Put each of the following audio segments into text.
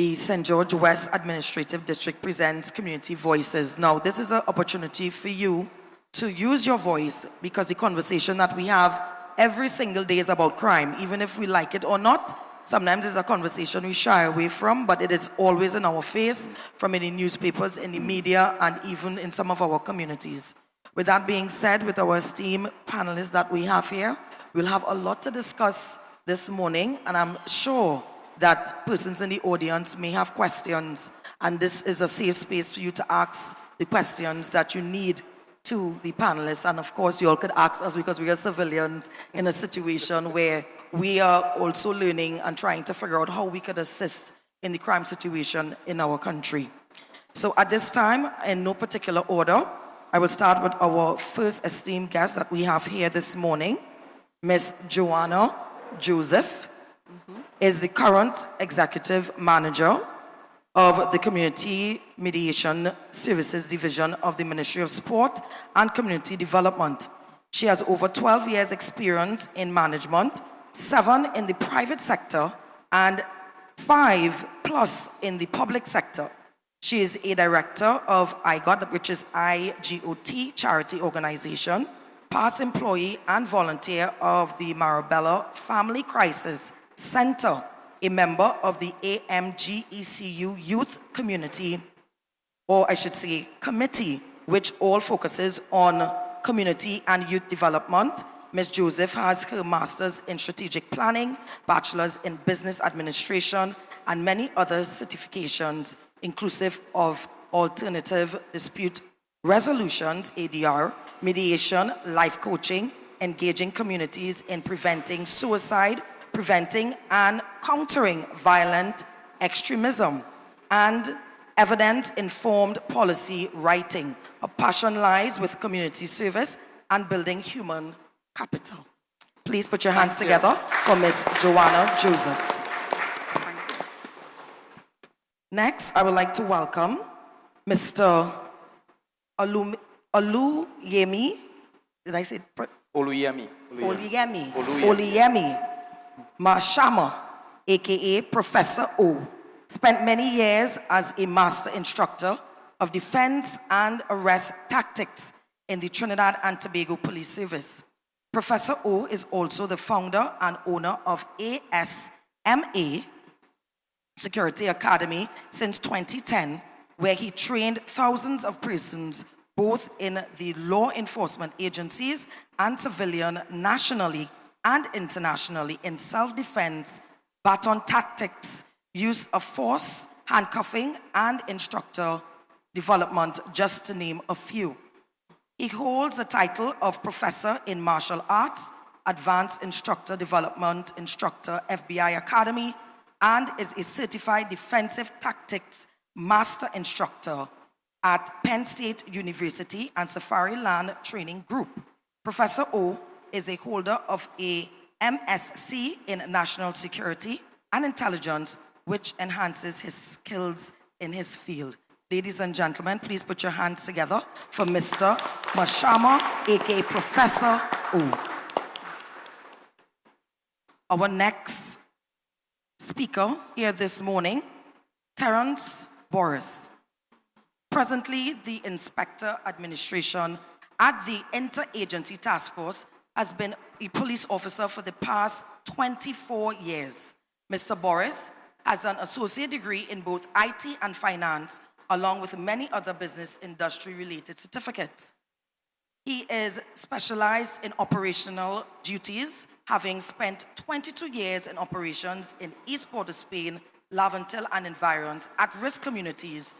the St. George West Administrative District presents Community Voices. Now, this is an opportunity for you to use your voice because the conversation that we have every single day is about crime, even if we like it or not. Sometimes it's a conversation we shy away from, but it is always in our face, from in the newspapers, in the media, and even in some of our communities. With that being said, with our esteemed panelists that we have here, we'll have a lot to discuss this morning, and I'm sure that persons in the audience may have questions, and this is a safe space for you to ask the questions that you need to the panelists. And of course, you all could ask us because we are civilians in a situation where we are also learning and trying to figure out how we could assist in the crime situation in our country. So at this time, in no particular order, I will start with our first esteemed guest that we have here this morning. Ms. Joanna Joseph is the current executive manager of the Community Mediation Services Division of the Ministry of Sport and Community Development. She has over 12 years experience in management, 7 in the private sector, and 5+ in the public sector. She is a director of IGOT, which is IGOT charity organization, past employee and volunteer of the Marabella Family Crisis Center, a member of the AMGECU Youth Community, or I should say committee, which all focuses on community and youth development. Ms. Joseph has her master's in strategic planning, bachelor's in business administration, and many other certifications, inclusive of alternative dispute resolutions, ADR, mediation, life coaching, engaging communities in preventing suicide, preventing and countering violent extremism, and evidence-informed policy writing. Her passion lies with community service and building human capital. Please put your hands together for Ms. Joanna Joseph. Next, I would like to welcome Mr. Oluyemi. Did I say it? Oluyemi. Oluyemi Mashama, aka Professor O, spent many years as a master instructor of defense and arrest tactics in the Trinidad and Tobago Police Service. Professor O is also the founder and owner of ASMA Security Academy since 2010, where he trained thousands of persons both in the law enforcement agencies and civilian nationally and internationally in self-defense, baton tactics, use of force, handcuffing, and instructor development, just to name a few. He holds the title of Professor in Martial Arts, Advanced Instructor Development Instructor, FBI Academy, and is a certified defensive tactics master instructor at Penn State University and Safari Land Training Group. Professor O is a holder of a MSc in National Security and Intelligence, which enhances his skills in his field. Ladies and gentlemen, please put your hands together for Mr. Mashama, aka Professor O. Our next speaker here this morning, Terence Boris. Presently, the Inspector Administration at the Interagency Task Force has been a police officer for the past 24 years. Mr. Boris has an associate degree in both IT and finance, along with many other business industry-related certificates. He is specialized in operational duties, having spent 22 years in operations in East Port of Spain, Laventille, and environs at-risk communities,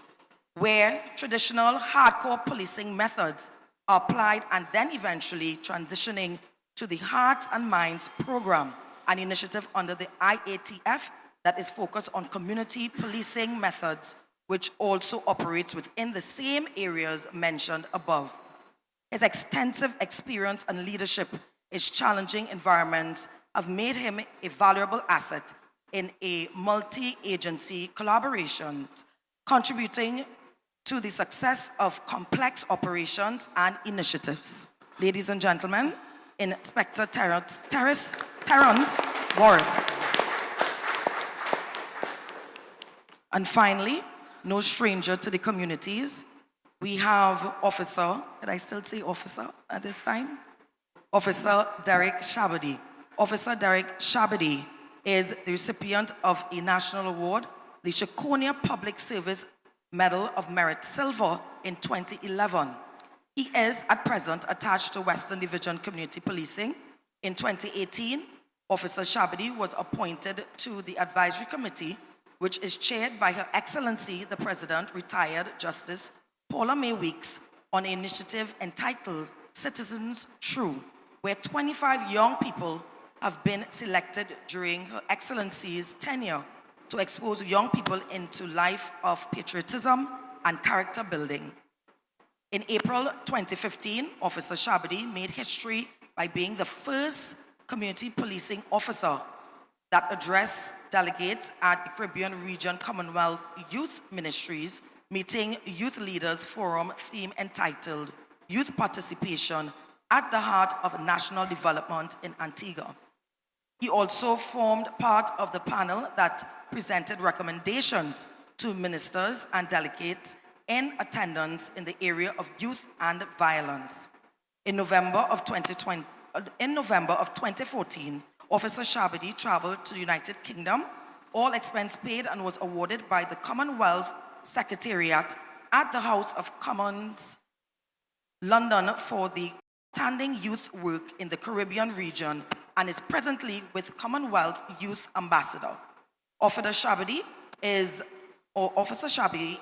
where traditional hardcore policing methods are applied, and then eventually transitioning to the Hearts and Minds program, an initiative under the IATF that is focused on community policing methods, which also operates within the same areas mentioned above. His extensive experience and leadership in challenging environments have made him a valuable asset in a multi-agency collaboration, contributing to the success of complex operations and initiatives. Ladies and gentlemen, Inspector Terence Boris. And finally, no stranger to the communities, we have Officer, did I still say officer at this time? Officer Derek Shabadi. Officer Derek Shabadi is the recipient of a national award, the Shakonia Public Service Medal of Merit Silver in 2011. He is at present attached to Western Division Community Policing. In 2018, Officer Shabadi was appointed to the advisory committee, which is chaired by Her Excellency the President, retired Justice Paula May Weeks, on an initiative entitled Citizens True, where 25 young people have been selected during Her Excellency's tenure to expose young people into life of patriotism and character building. In April 2015, Officer Shabadi made history by being the first community policing officer that addressed delegates at the Caribbean Region Commonwealth Youth Ministries meeting youth leaders forum theme entitled Youth Participation at the Heart of National Development in Antigua. He also formed part of the panel that presented recommendations to ministers and delegates in attendance in the area of youth and violence. In November of 2014, Officer Shabadi traveled to the United Kingdom, all expense paid, and was awarded by the Commonwealth Secretariat at the House of Commons, London, for the outstanding youth work in the Caribbean region, and is presently with Commonwealth Youth Ambassador. Officer Shabadi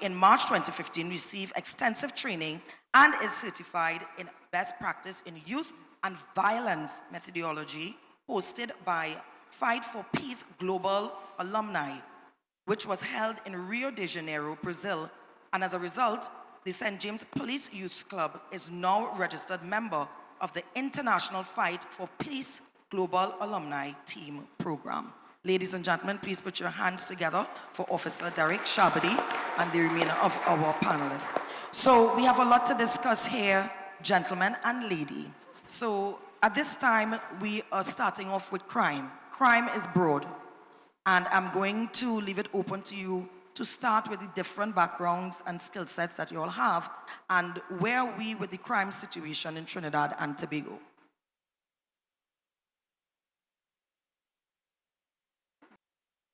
in March 2015 received extensive training and is certified in best practice in youth and violence methodology, hosted by Fight for Peace Global Alumni, which was held in Rio de Janeiro, Brazil, and as a result, the St. James Police Youth Club is now a registered member of the International Fight for Peace Global Alumni Team Program. Ladies and gentlemen, please put your hands together for Officer Derek Shabadi and the remainder of our panelists. So we have a lot to discuss here, gentlemen and lady. So at this time, we are starting off with crime. Crime is broad, and I'm going to leave it open to you to start with the different backgrounds and skill sets that you all have, and where are we with the crime situation in Trinidad and Tobago.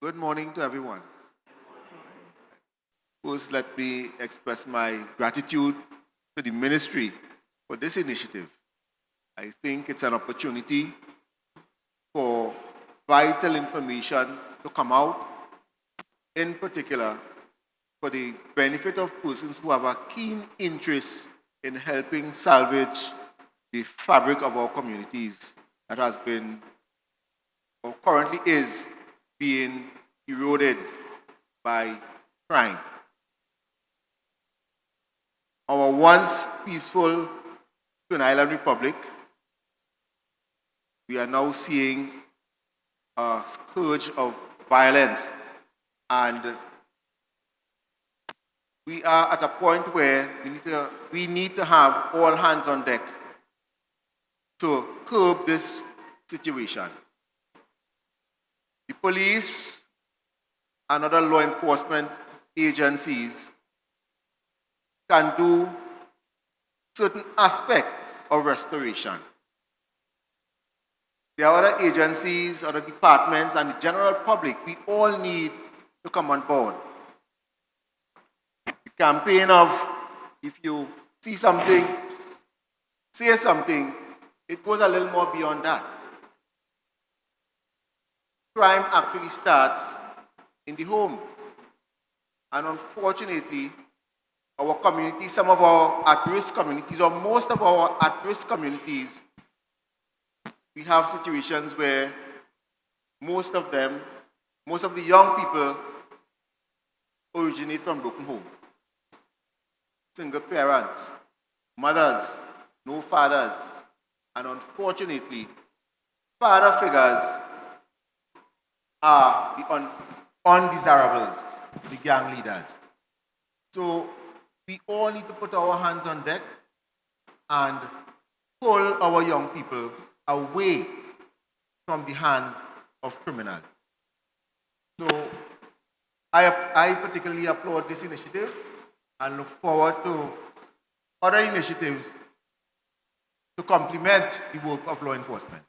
Good morning to everyone. First, let me express my gratitude to the ministry for this initiative. I think it's an opportunity for vital information to come out, in particular for the benefit of persons who have a keen interest in helping salvage the fabric of our communities that has been, or currently is, being eroded by crime. Our once peaceful Twin Island Republic, we are now seeing a scourge of violence, and we are at a point where we need to have all hands on deck to curb this situation. The police and other law enforcement agencies can do certain aspects of restoration. There are other agencies, other departments, and the general public. We all need to come on board. The campaign of, if you see something, say something, it goes a little more beyond that. Crime actually starts in the home. And unfortunately, our communities, some of our at-risk communities, or most of our at-risk communities, we have situations where most of the young people originate from broken homes. Single parents, mothers, no fathers, and unfortunately, father figures are the undesirables, the gang leaders. So we all need to put our hands on deck and pull our young people away from the hands of criminals. So I particularly applaud this initiative and look forward to other initiatives to complement the work of law enforcement.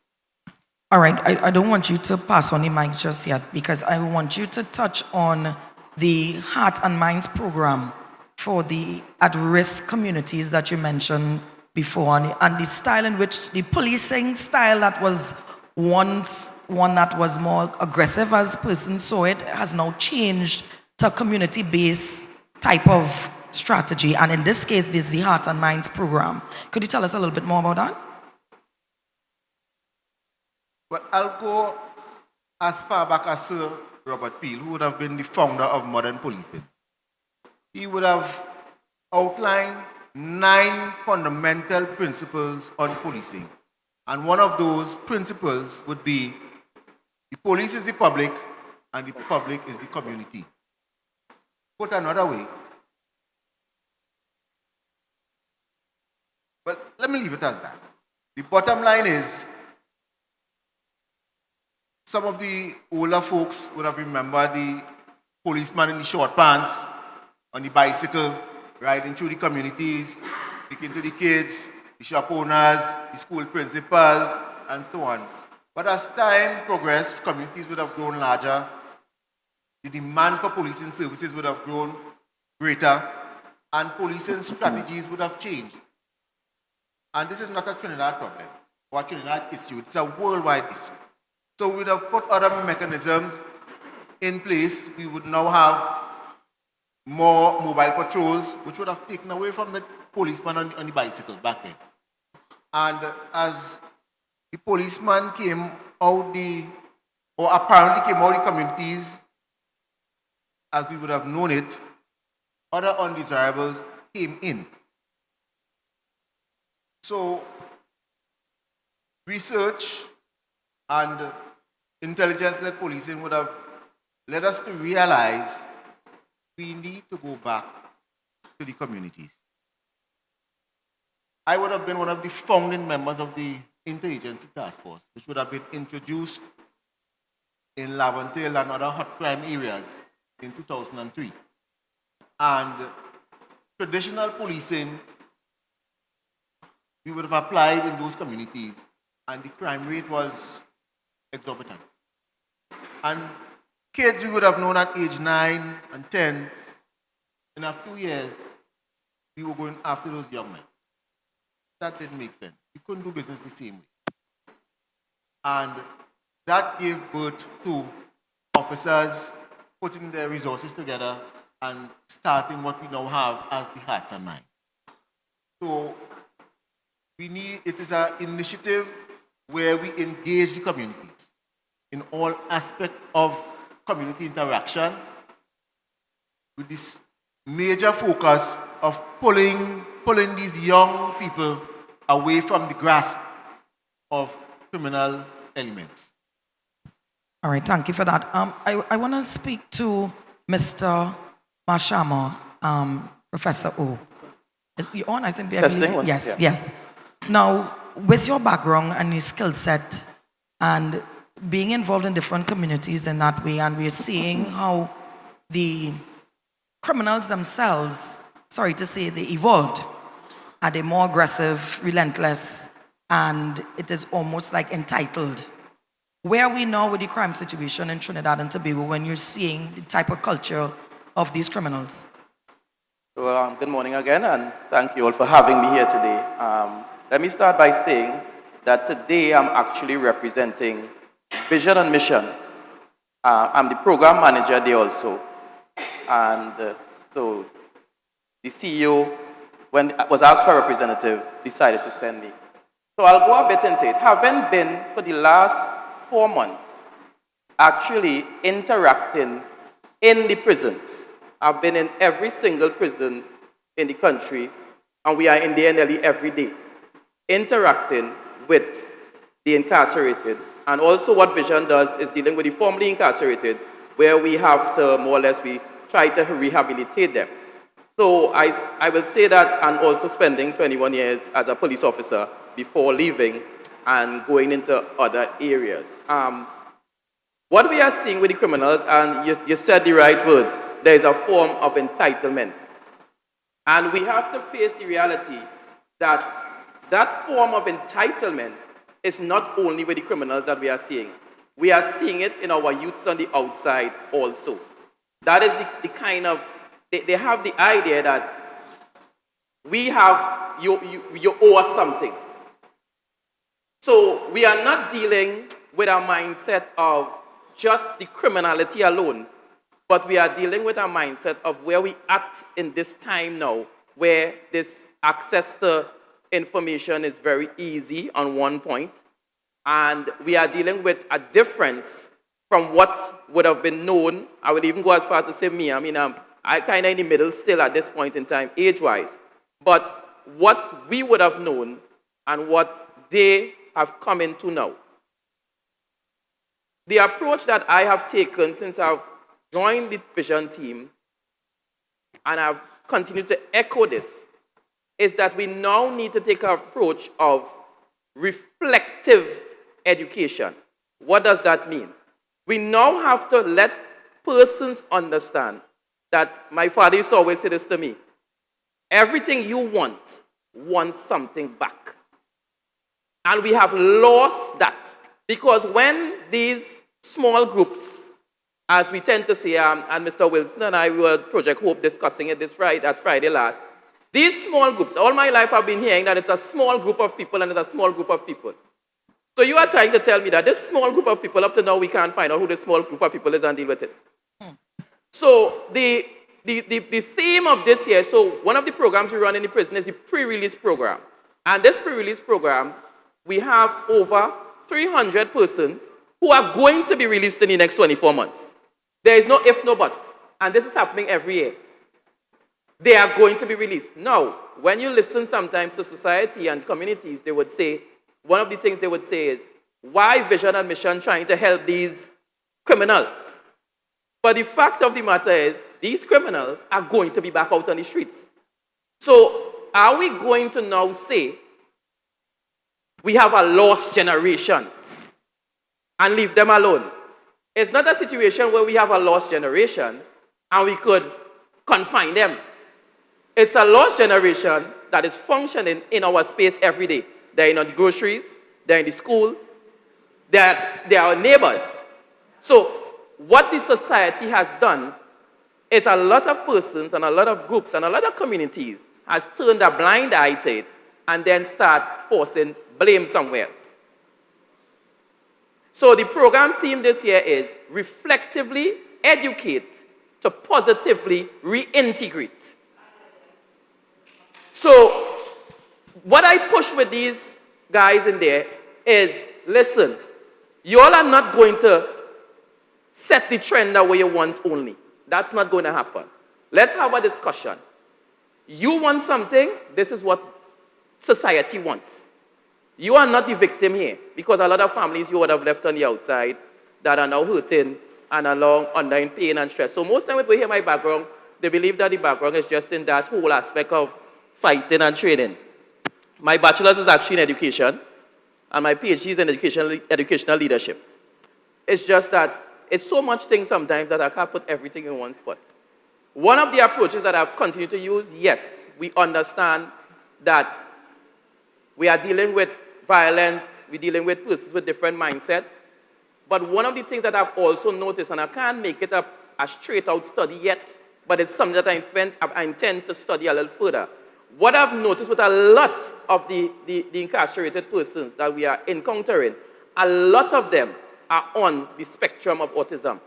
All right, I don't want you to pass on the mic just yet because I want you to touch on the Heart and Minds program for the at-risk communities that you mentioned before and the style in which the policing style that was once one that was more aggressive as person saw it has now changed to a community-based type of strategy. And in this case, this is the Heart and Minds program. Could you tell us a little bit more about that? But I'll go as far back as Sir Robert Peel, who would have been the founder of modern policing. He would have outlined 9 fundamental principles on policing. And one of those principles would be the police is the public and the public is the community. Put another way, but let me leave it as that. The bottom line is, some of the older folks would have remembered the policeman in the short pants, on the bicycle, riding through the communities, speaking to the kids, the shop owners, the school principals, and so on. But as time progressed, communities would have grown larger, the demand for policing services would have grown greater, and policing strategies would have changed. And this is not a Trinidad problem or a Trinidad issue, it's a worldwide issue. So we would have put other mechanisms in place. We would now have more mobile patrols, which would have taken away from the policeman on the bicycle back then. And as the policeman came out or apparently came out the communities as we would have known it, other undesirables came in. So research and intelligence-led policing would have led us to realize we need to go back to the communities. I would have been one of the founding members of the Interagency Task Force, which would have been introduced in Laventille and other hot crime areas in 2003. And traditional policing, we would have applied in those communities, and the crime rate was exorbitant. And kids we would have known at age 9 and 10, in a few years, we were going after those young men. That didn't make sense. We couldn't do business the same way. And that gave birth to officers putting their resources together and starting what we now have as the Hearts and Minds. So it is an initiative where we engage the communities in all aspects of community interaction with this major focus of pulling these young people away from the grasp of criminal elements. All right, thank you for that. I want to speak to Mr. Mashama, Professor O. Is you on? I think. Testing one. Yes, Yeah. yes. Now, with your background and your skill set and being involved in different communities in that way, and we're seeing how the criminals themselves, sorry to say, they evolved. Are they more aggressive, relentless, and it is almost like entitled? Where are we now with the crime situation in Trinidad and Tobago when you're seeing the type of culture of these criminals? Well, good morning again, and thank you all for having me here today. Let me start by saying that today I'm actually representing Vision and Mission. I'm the program manager there also. And so the CEO, when I was asked for a representative, decided to send me. So I'll go a bit into it. Having been for the last 4 months actually interacting in the prisons. I've been in every single prison in the country, and we are in there nearly every day, interacting with the incarcerated. And also what Vision does is dealing with the formerly incarcerated, where we have to, more or less, we try to rehabilitate them. So I will say that, and also spending 21 years as a police officer before leaving and going into other areas. What we are seeing with the criminals, and you said the right word, there is a form of entitlement. And we have to face the reality that that form of entitlement is not only with the criminals that we are seeing. We are seeing it in our youths on the outside also. That is the kind of, they have the idea that we have, you owe us something. So we are not dealing with a mindset of just the criminality alone, but we are dealing with a mindset of where we at in this time now, where this access to information is very easy on one point, and we are dealing with a difference from what would have been known. I would even go as far as to say me. I mean, I kind of in the middle still at this point in time, age-wise. But what we would have known and what they have come into now. The approach that I have taken since I've joined the vision team, and I've continued to echo this, is that we now need to take an approach of reflective education. What does that mean? We now have to let persons understand that, my father used to always say this to me, everything you want wants something back. And we have lost that. Because when these small groups, as we tend to say, and Mr. Wilson and I were at Project Hope discussing it Friday last, these small groups, all my life I've been hearing that it's a small group of people and it's a small group of people. So you are trying to tell me that this small group of people, up to now we can't find out who this small group of people is and deal with it. So the theme of this year, so one of the programs we run in the prison is the pre-release program. And this pre-release program, we have over 300 persons who are going to be released in the next 24 months. There is no if, no buts. And this is happening every year. They are going to be released. Now, when you listen sometimes to society and communities, they would say, one of the things they would say is, why Vision and Mission trying to help these criminals? But the fact of the matter is, these criminals are going to be back out on the streets. So, are we going to now say, we have a lost generation and leave them alone? It's not a situation where we have a lost generation and we could confine them. It's a lost generation that is functioning in our space every day. They're in the groceries, they're in the schools, they're our neighbors. So what the society has done is a lot of persons and a lot of groups and a lot of communities has turned a blind eye to it and then start forcing blame somewhere else. So the program theme this year is reflectively educate to positively reintegrate. So what I push with these guys in there is, listen, you all are not going to set the trend the way you want only. That's not going to happen. Let's have a discussion. You want something, this is what society wants. You are not the victim here, because a lot of families you would have left on the outside that are now hurting and are under in pain and stress. So most time when people hear my background, they believe that the background is just in that whole aspect of fighting and training. My bachelor's is actually in education, and my PhD is in educational leadership. It's just that it's so much things sometimes that I can't put everything in one spot. One of the approaches that I've continued to use, yes, we understand that we are dealing with violence, we're dealing with persons with different mindsets. But one of the things that I've also noticed, and I can't make it a straight out study yet, but it's something that I intend to study a little further. What I've noticed with a lot of the incarcerated persons that we are encountering, a lot of them are on the spectrum of autism.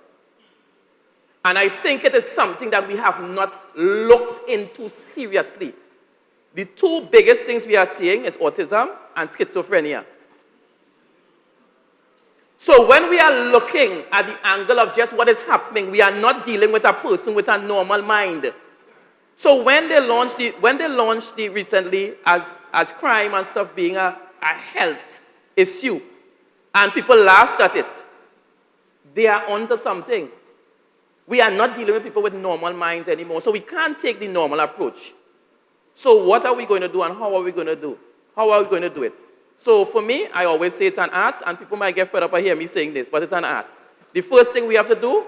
And I think it is something that we have not looked into seriously. The two biggest things we are seeing is autism and schizophrenia. So when we are looking at the angle of just what is happening, we are not dealing with a person with a normal mind. So when they launched the recently as crime and stuff being a health issue, and people laughed at it, they are onto something. We are not dealing with people with normal minds anymore, so we can't take the normal approach. So what are we going to do and how are we going to do? How are we going to do it? So for me, I always say it's an art, and people might get fed up by hearing me saying this, but it's an art. The first thing we have to do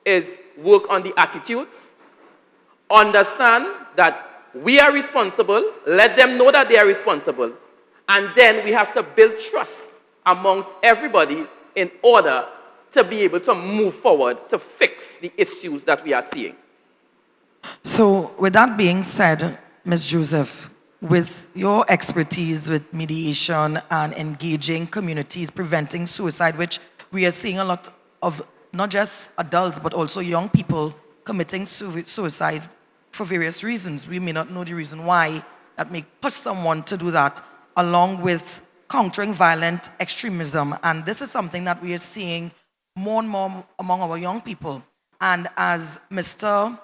is work on the attitudes, understand that we are responsible, let them know that they are responsible, and then we have to build trust amongst everybody in order to be able to move forward to fix the issues that we are seeing. So, with that being said, Ms. Joseph, with your expertise with mediation and engaging communities, preventing suicide, which we are seeing a lot of not just adults but also young people committing suicide for various reasons. We may not know the reason why that may push someone to do that, along with countering violent extremism. And this is something that we are seeing more and more among our young people. And as Mr.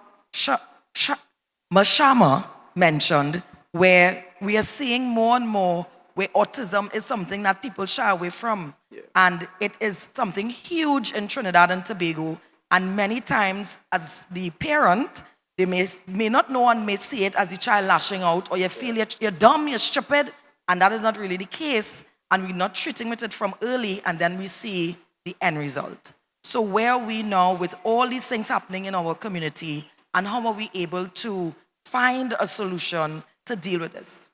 Mashama mentioned, where we are seeing more and more where autism is something that people shy away from. Yeah. And it is something huge in Trinidad and Tobago. And many times, as the parent, they may not know and may see it as the child lashing out, or you feel you're dumb, you're stupid, and that is not really the case. And we're not treating with it from early, and then we see the end result. So where are we now with all these things happening in our community, and how are we able to find a solution to deal with this?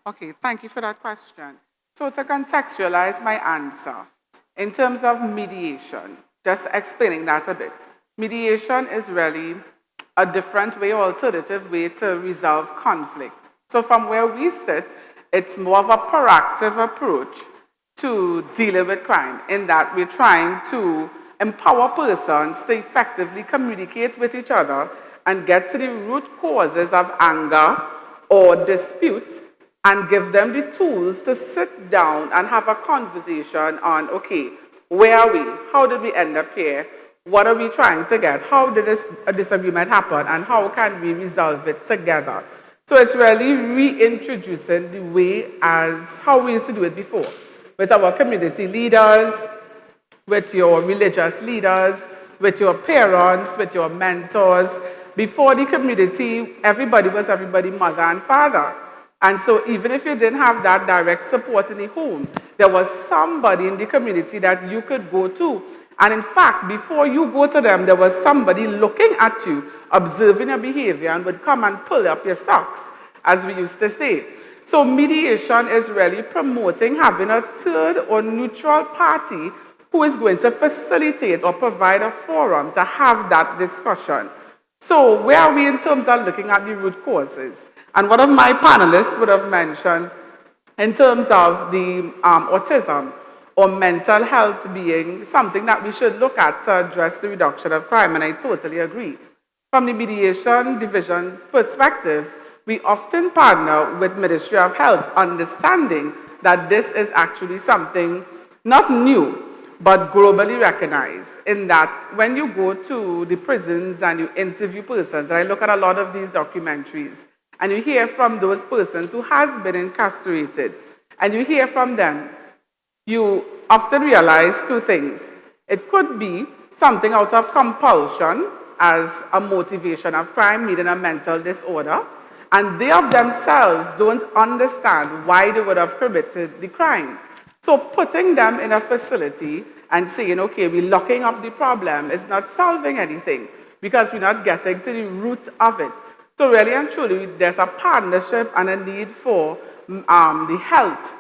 Okay, thank you for that question. So to contextualize my answer, in terms of mediation, just explaining that a bit. Mediation is really a different way, alternative way to resolve conflict. So from where we sit, it's more of a proactive approach to dealing with crime, in that we're trying to empower persons to effectively communicate with each other and get to the root causes of anger or dispute, and give them the tools to sit down and have a conversation on, okay, where are we? How did we end up here? What are we trying to get? How did this disagreement happen? And how can we resolve it together? So it's really reintroducing the way as how we used to do it before, with our community leaders, with your religious leaders, with your parents, with your mentors. Before the community, everybody was everybody mother and father. And so even if you didn't have that direct support in the home, there was somebody in the community that you could go to. And in fact, before you go to them, there was somebody looking at you, observing your behavior, and would come and pull up your socks, as we used to say. So mediation is really promoting having a third or neutral party who is going to facilitate or provide a forum to have that discussion. So where are we in terms of looking at the root causes? And one of my panelists would have mentioned, in terms of the autism or mental health being something that we should look at to address the reduction of crime, and I totally agree. From the mediation division perspective, we often partner with Ministry of Health, understanding that this is actually something not new, but globally recognized, in that when you go to the prisons and you interview persons, and I look at a lot of these documentaries, and you hear from those persons who has been incarcerated, and you hear from them, you often realize two things. It could be something out of compulsion as a motivation of crime, meaning a mental disorder, and they of themselves don't understand why they would have committed the crime. So putting them in a facility and saying, okay, we're locking up the problem is not solving anything, because we're not getting to the root of it. So really and truly, there's a partnership and a need for the health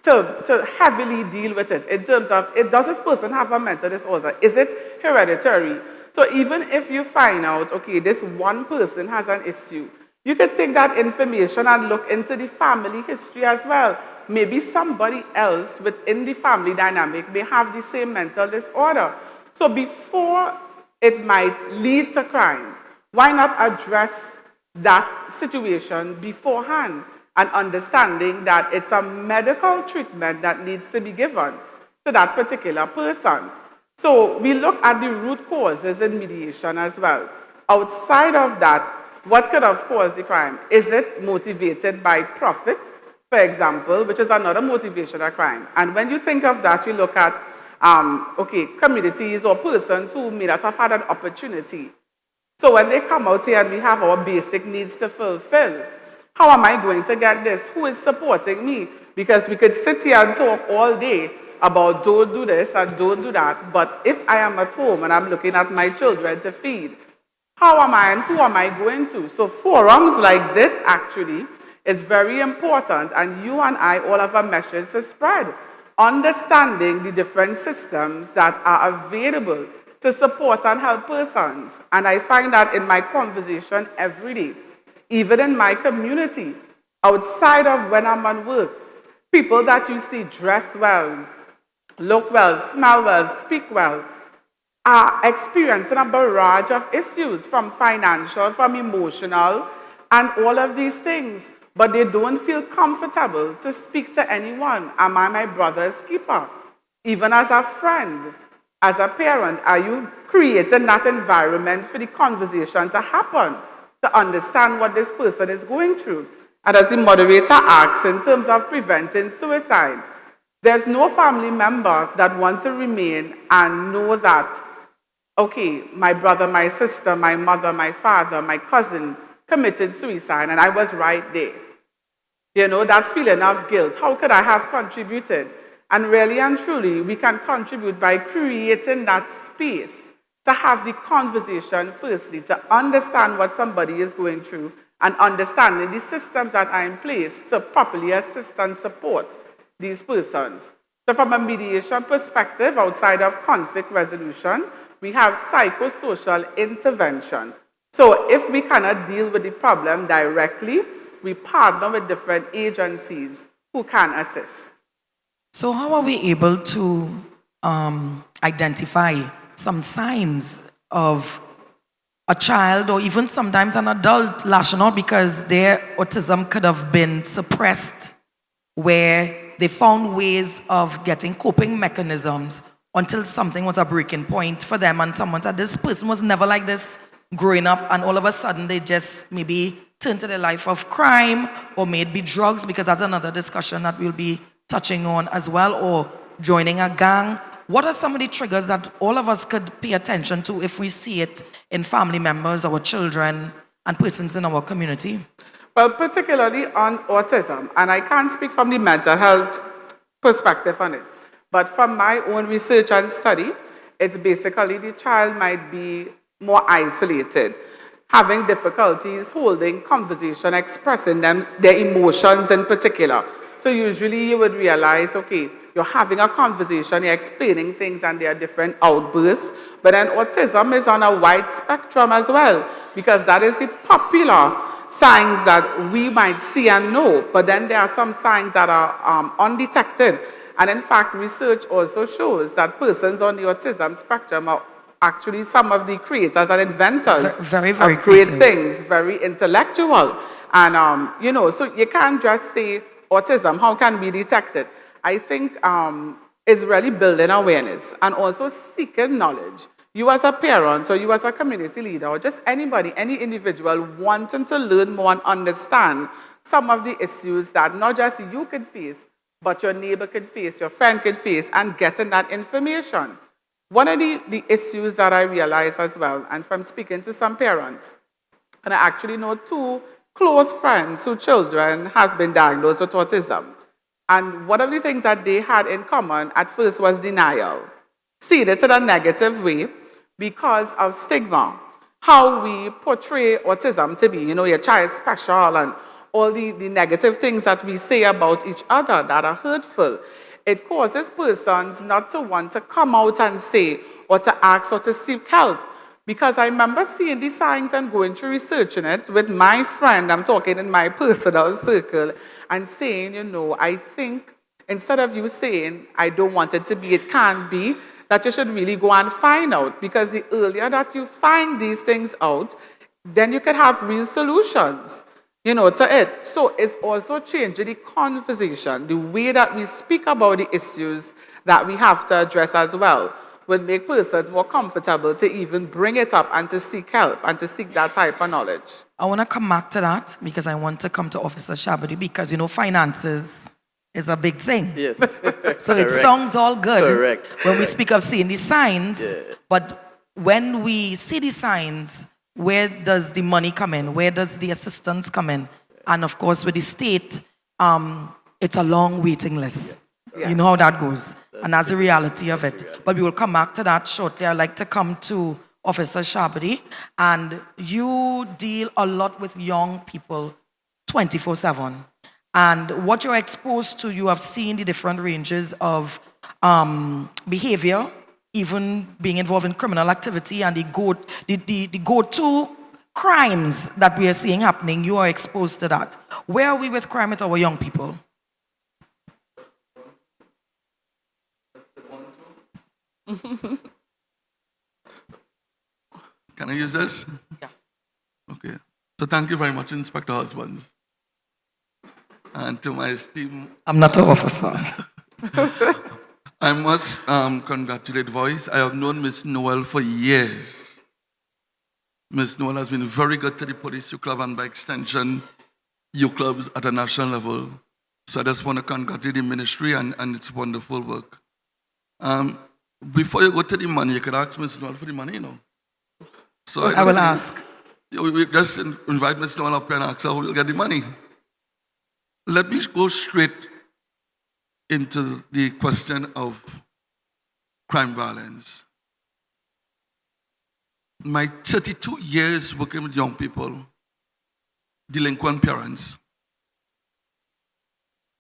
to heavily deal with it in terms of, does this person have a mental disorder? Is it hereditary? So even if you find out, okay, this one person has an issue, you can take that information and look into the family history as well. Maybe somebody else within the family dynamic may have the same mental disorder. So before it might lead to crime, why not address that situation beforehand, and understanding that it's a medical treatment that needs to be given to that particular person. So we look at the root causes in mediation as well. Outside of that, what could have caused the crime? Is it motivated by profit, for example, which is another motivation of crime? And when you think of that, you look at, communities or persons who may not have had an opportunity. So when they come out here and we have our basic needs to fulfill, how am I going to get this? Who is supporting me? Because we could sit here and talk all day about don't do this and don't do that. But if I am at home and I'm looking at my children to feed, how am I and who am I going to? So forums like this actually is very important, and you and I all have a message to spread. Understanding the different systems that are available to support and help persons. And I find that in my conversation every day, even in my community, outside of when I'm on work, people that you see dress well, look well, smell well, speak well, are experiencing a barrage of issues from financial, from emotional, and all of these things. But they don't feel comfortable to speak to anyone. Am I my brother's keeper? Even as a friend, as a parent, are you creating that environment for the conversation to happen, to understand what this person is going through? And as the moderator asks, in terms of preventing suicide, there's no family member that wants to remain and know that, okay, my brother, my sister, my mother, my father, my cousin committed suicide, and I was right there. You know, that feeling of guilt. How could I have contributed? And really and truly, we can contribute by creating that space to have the conversation, firstly, to understand what somebody is going through and understanding the systems that are in place to properly assist and support these persons. So from a mediation perspective, outside of conflict resolution, we have psychosocial intervention. So if we cannot deal with the problem directly, we partner with different agencies who can assist. So how are we able to identify some signs of a child or even sometimes an adult lashing out because their autism could have been suppressed, where they found ways of getting coping mechanisms until something was a breaking point for them and someone said, this person was never like this growing up, and all of a sudden they just maybe turn to the life of crime or maybe drugs, because that's another discussion that we'll be touching on as well, or joining a gang. What are some of the triggers that all of us could pay attention to if we see it in family members, our children, and persons in our community? Well, particularly on autism, and I can't speak from the mental health perspective on it, but from my own research and study, it's basically the child might be more isolated, having difficulties holding conversation, expressing their emotions in particular. So usually you would realize, okay, you're having a conversation, you're explaining things, and there are different outbursts. But then autism is on a wide spectrum as well, because that is the popular signs that we might see and know. But then there are some signs that are undetected. And in fact, research also shows that persons on the autism spectrum are actually some of the creators and inventors very of great creative things, very intellectual. And, you know, so you can't just say autism, how can we detect it? I think it's really building awareness and also seeking knowledge. You as a parent or you as a community leader or just anybody, any individual wanting to learn more and understand some of the issues that not just you could face, but your neighbor could face, your friend could face, and getting that information. One of the issues that I realize as well, and from speaking to some parents, and I actually know two close friends whose children have been diagnosed with autism. And one of the things that they had in common at first was denial. Seeing it in a negative way because of stigma. How we portray autism to be, you know, your child's special and all the negative things that we say about each other that are hurtful. It causes persons not to want to come out and say or to ask or to seek help. Because I remember seeing these signs and going through researching it with my friend, I'm talking in my personal circle, and saying, you know, I think instead of you saying, I don't want it to be, it can't be, that you should really go and find out. Because the earlier that you find these things out, then you can have real solutions, you know, to it. So it's also changing the conversation, the way that we speak about the issues that we have to address as well, would make persons more comfortable to even bring it up and to seek help and to seek that type of knowledge. I want to come back to that because I want to come to Officer Shabudi because, you know, finances is a big thing. Yes. So it sounds all good Correct. when we speak of seeing the signs, Yeah. but when we see the signs, where does the money come in? Where does the assistance come in? And of course, with the state, it's a long waiting list. Yes. You know how that goes. And that's the reality of it. But we will come back to that shortly. I'd like to come to Officer Shabadi. And you deal a lot with young people 24/7. And what you're exposed to, you have seen the different ranges of behavior, even being involved in criminal activity, and the go-to crimes that we are seeing happening. You are exposed to that. Where are we with crime with our young people? Can I use this? Yeah. Okay. So thank you very much, Inspector Husbands. And to my esteemed, I'm not an officer. I must congratulate Voice. I have known Miss Noel for years. Miss Noel has been very good to the Police Youth Club and by extension, youth clubs at a national level. So I just want to congratulate the ministry and its wonderful work. Before you go to the money, you can ask Miss Noel for the money, you know. So I will ask. We just invite Miss Noel up here and ask her who will get the money. Let me go straight into the question of crime violence. My 32 years working with young people, delinquent parents,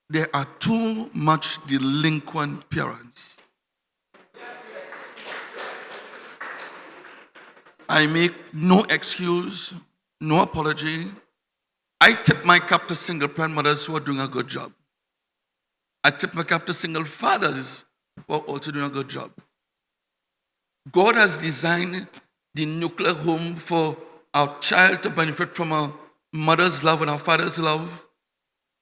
there are too much delinquent parents. I make no excuse, no apology. I tip my cap to single parent mothers who are doing a good job. I tip my cap to single fathers who are also doing a good job. God has designed the nuclear home for our child to benefit from a mother's love and our father's love.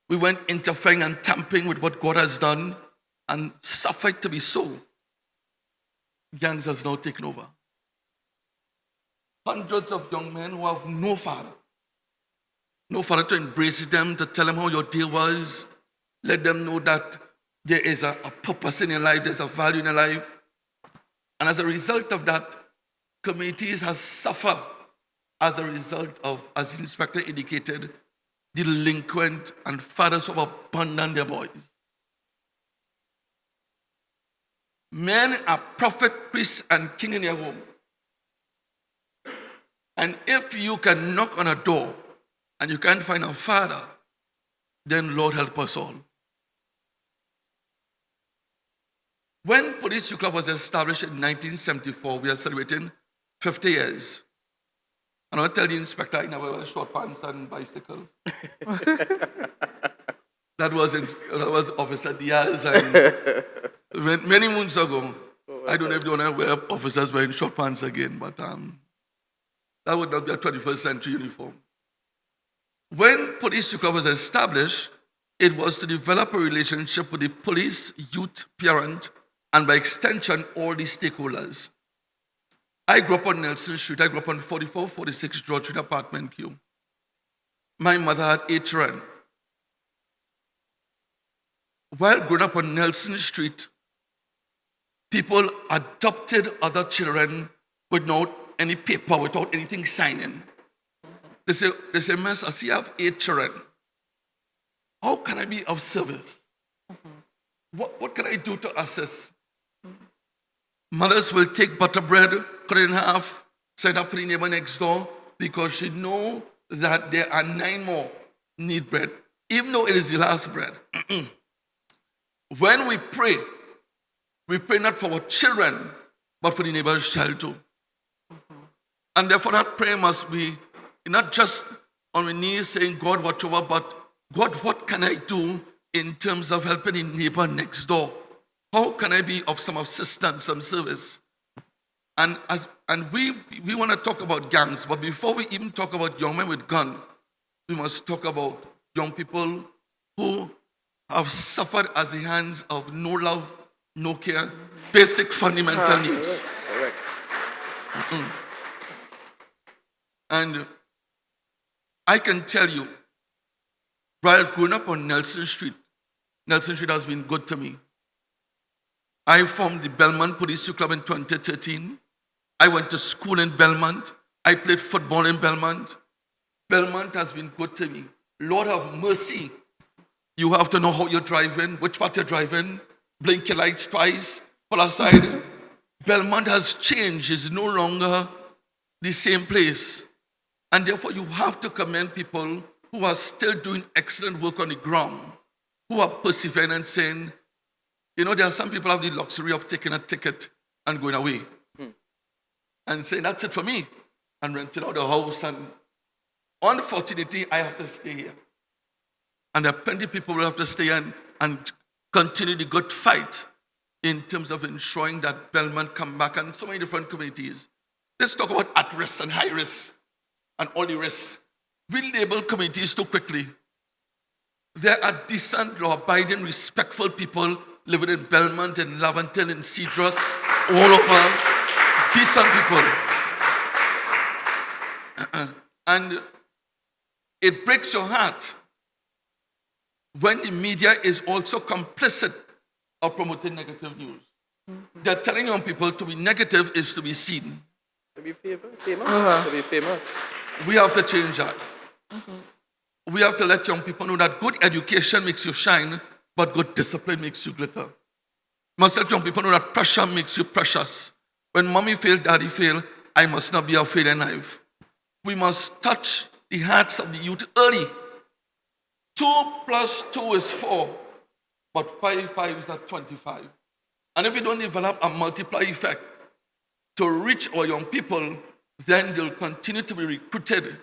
We went interfering and tampering with what God has done and suffered to be so. Gangs has now taken over. Hundreds of young men who have no father to embrace them, to tell them how your day was, let them know that there is a purpose in your life, there's a value in your life. And as a result of that, communities have suffered as a result of, as the inspector indicated, delinquent and fathers who have abandoned their boys. Men are prophet, priest, and king in your home. And if you can knock on a door and you can't find a father, then Lord help us all. When Police Youth Club was established in 1974, we are celebrating 50 years. And I'll tell the inspector I never wear short pants and bicycle. That was Officer Diaz and many moons ago. I don't know if they want to wear officers wearing short pants again, but that would not be a 21st century uniform. When Police Youth Club was established, it was to develop a relationship with the police, youth, parent, and by extension, all the stakeholders. I grew up on Nelson Street. I grew up on 4446 George Street, apartment Q. My mother had 8 children. While growing up on Nelson Street, people adopted other children without any paper, without anything signing. They say, Miss, I see you have 8 children. How can I be of service? What can I do to assist? Mothers will take butter bread, cut it in half, send up to the neighbor next door because she know that there are 9 more need bread, even though it is the last bread. When we pray not for our children, but for the neighbor's child too. And therefore that prayer must be not just on my knees saying, God, watch over, but God, what can I do in terms of helping the neighbor next door? How can I be of some assistance, some service? And we want to talk about gangs, but before we even talk about young men with guns, we must talk about young people who have suffered at the hands of no love, no care, basic fundamental needs. And I can tell you, while growing up on Nelson Street has been good to me. I formed the Belmont Police Youth Club in 2013. I went to school in Belmont. I played football in Belmont. Belmont has been good to me. Lord have mercy. You have to know how you're driving, which part you're driving. blink your lights twice, pull aside. Belmont has changed. It's no longer the same place. And therefore, you have to commend people who are still doing excellent work on the ground, who are persevering and saying, there are some people who have the luxury of taking a ticket and going away and saying, that's it for me, and renting out the house. And unfortunately, I have to stay here. And there are plenty of people who have to stay and continue the good fight in terms of ensuring that Belmont come back, and so many different communities. Let's talk about at risk and high risk and all the risks. We label communities too quickly. There are decent, law-abiding, respectful people living in Belmont, in Laventille, in Cedros, all over. Decent people. And it breaks your heart when the media is also complicit of promoting negative news. They're telling young people to be negative is to be seen. To be famous. To be famous. We have to change that. We have to let young people know that good education makes you shine, but good discipline makes you glitter. We must let young people know that pressure makes you precious. When mommy failed, daddy failed, I must not be a failing knife. We must touch the hearts of the youth early. 2 plus 2 is 4, but 5 5s are 25. And if we don't develop a multiply effect to reach our young people, then they'll continue to be recruited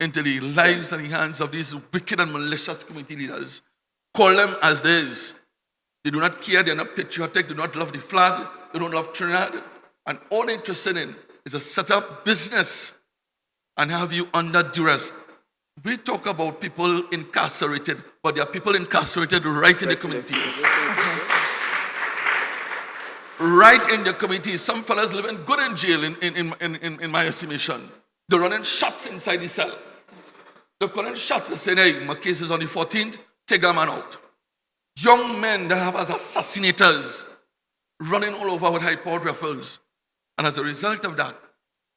into the lives and the hands of these wicked and malicious community leaders. Call them as they is. They do not care, they're not patriotic, they do not love the flag, they don't love Trinidad. And all they're interested in is to set up business and have you under duress. We talk about people incarcerated, but there are people incarcerated right in the communities. Right in the communities. Some fellas living good in jail in my estimation. They're running shots inside the cell. They're calling shots and saying, hey, my case is on the 14th, take that man out. Young men that have as assassinators running all over with high-powered rifles. And as a result of that,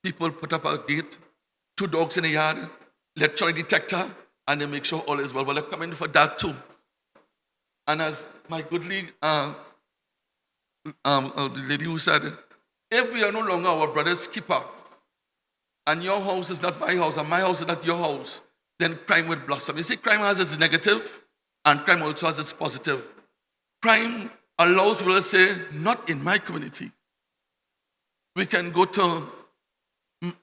people put up a gate, 2 dogs in the yard, electronic detector, and they make sure all is well. Well, they're coming for that too. And as my good league, the lady who said, if we are no longer our brother's keeper, and your house is not my house, and my house is not your house, then crime will blossom. You see, crime has its negative, and crime also has its positive. Crime allows people to say, not in my community. We can go to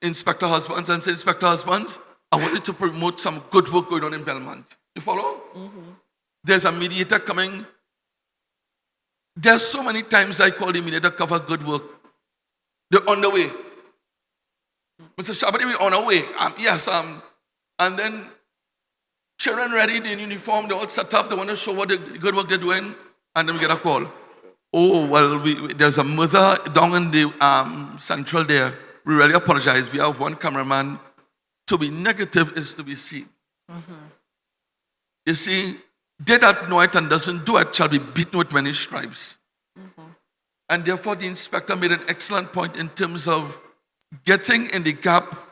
Inspector Husbands and say, Inspector Husbands, I wanted to promote some good work going on in Belmont. You follow? There's a mediator coming. There's so many times I call the mediator cover good work. They're on the way. Mr. Shabadi, we're on our way. Yes. And then children ready, they're in uniform, they're all set up, they want to show what the good work they're doing, and then we get a call. Oh, well, there's a mother down in the central there. We really apologize. We have one cameraman. To be negative is to be seen. You see, they that know it and doesn't do it shall be beaten with many stripes. And therefore, the inspector made an excellent point in terms of getting in the gap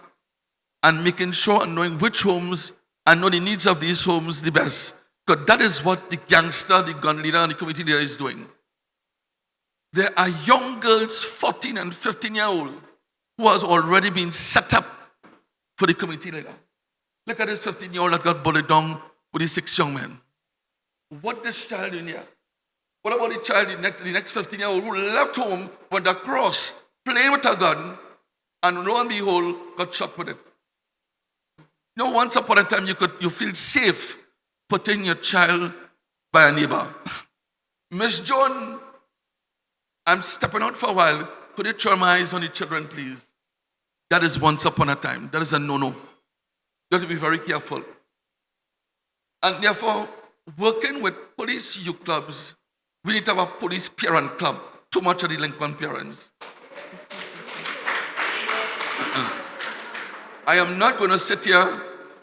and making sure and knowing which homes and know the needs of these homes the best. Because that is what the gangster, the gun leader, and the community leader is doing. There are young girls, 14 and 15-year-old, who has already been set up for the community leader. Look at this 15-year-old that got bullied down with these 6 young men. What this child doing here? What about the child, the next 15-year-old who left home, went across, playing with a gun, and lo and behold, got shot with it? You know, once upon a time, you feel safe putting your child by a neighbor. Miss Joan, I'm stepping out for a while. Could you turn my eyes on the children, please? That is once upon a time. That is a no-no. You have to be very careful. And therefore, working with police youth clubs, we need to have a police parent club. Too much of delinquent parents. I am not going to sit here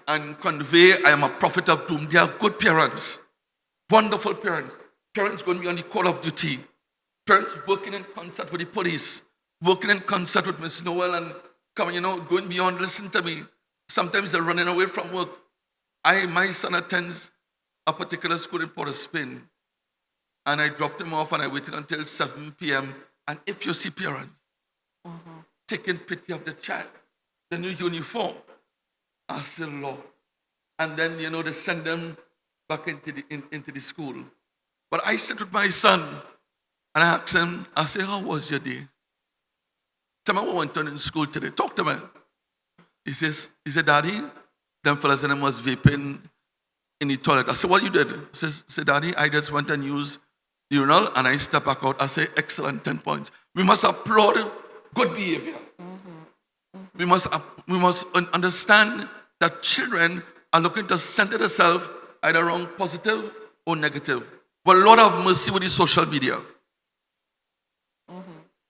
and convey I am a prophet of doom. They are good parents. Wonderful parents. Parents going to be on the call of duty. Parents working in concert with the police. Working in concert with Miss Noel and coming, going beyond, listen to me. Sometimes they're running away from work. My son attends a particular school in Port of Spain. And I dropped him off and I waited until 7 p.m. And if you see parents taking pity of the child, the new uniform, I said, Lord. And then, they send them back into the school. But I sit with my son and I ask him, I say, how was your day? Tell me what went on in school today. Talk to me. He said, Daddy, them fellas and them was vaping in the toilet. I said, what you did? He says, Daddy, I just went and used the urinal and I step back out. I say, excellent, 10 points. We must applaud good behavior. We must understand that children are looking to center themselves either around positive or negative. But Lord have mercy with the social media.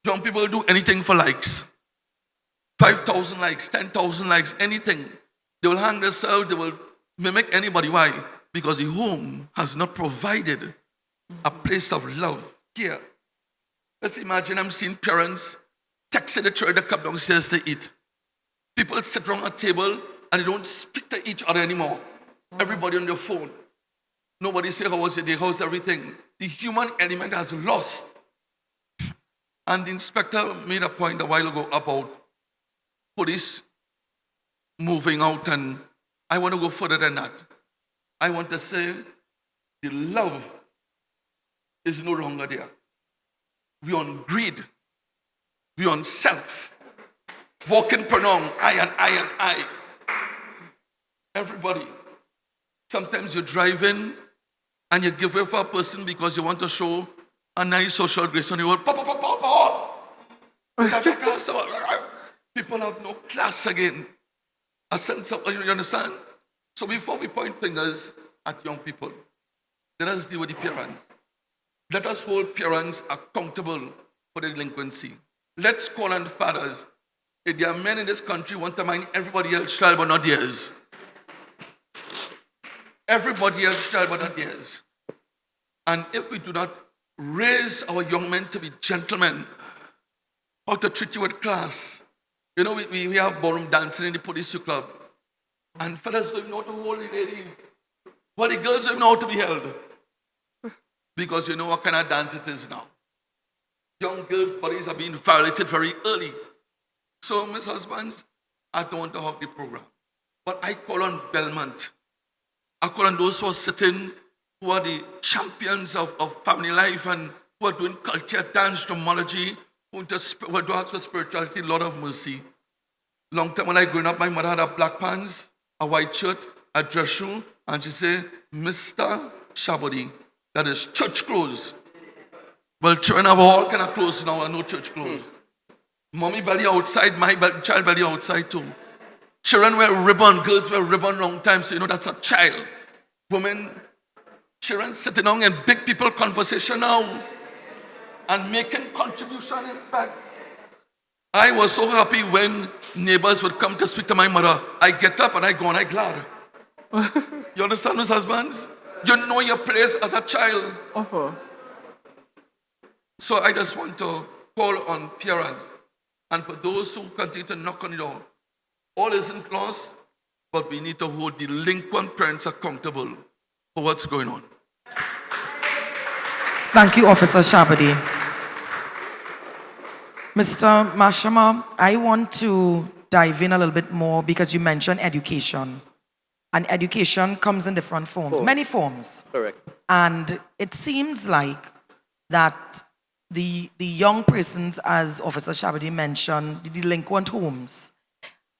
Young people do anything for likes. 5,000 likes, 10,000 likes, anything. They will hang themselves, they will mimic anybody. Why? Because the home has not provided a place of love here. Let's imagine I'm seeing parents texting the children to come downstairs to eat. People sit around a table and they don't speak to each other anymore. Everybody on their phone. Nobody say, how was your day, how's everything? The human element has lost. And the inspector made a point a while ago about police moving out, and I want to go further than that. I want to say the love is no longer there. We're on greed. We're on self. Walking pronoun, I and I and I. Everybody. Sometimes you're driving and you give way for a person because you want to show a nice social grace and you will pop. People have no class again. A sense of, you understand? So before we point fingers at young people, let us deal with the parents. Let us hold parents accountable for the delinquency. Let's call on fathers. If there are men in this country who want to mind everybody else's child but not theirs. Everybody else's child but not theirs. And if we do not raise our young men to be gentlemen, how to treat you with class. We have ballroom dancing in the police club. And fellas don't know how to hold the ladies. Well, the girls don't know how to be held. Because you know what kind of dance it is now. Young girls' bodies are being violated very early. So, Miss Husbands, I don't want to hog the program. But I call on Belmont. I call on those who are sitting, who are the champions of family life and who are doing culture, dance, dromology, who do ask for spirituality, Lord of mercy. Long time when I growing up, my mother had a black pants, a white shirt, a dress shoe, and she said, Mr. Shabody, that is church clothes. Well, children have all kind of clothes now and no church clothes. Mommy belly outside, my child belly outside too. Children wear ribbon, girls wear ribbon long time, so that's a child. Women, children sitting down in big people conversation now and making contribution. In fact, I was so happy when neighbors would come to speak to my mother. I get up and I go and I glad. You understand, Miss Husbands? You know your place as a child. So I just want to call on parents and for those who continue to knock on the door. All isn't lost, but we need to hold delinquent parents accountable for what's going on. Thank you, Officer Shabody. Mr. Mashama, I want to dive in a little bit more because you mentioned education. And education comes in different forms, many forms. Correct. And it seems like that the young persons, as Officer Shabody mentioned, the delinquent homes,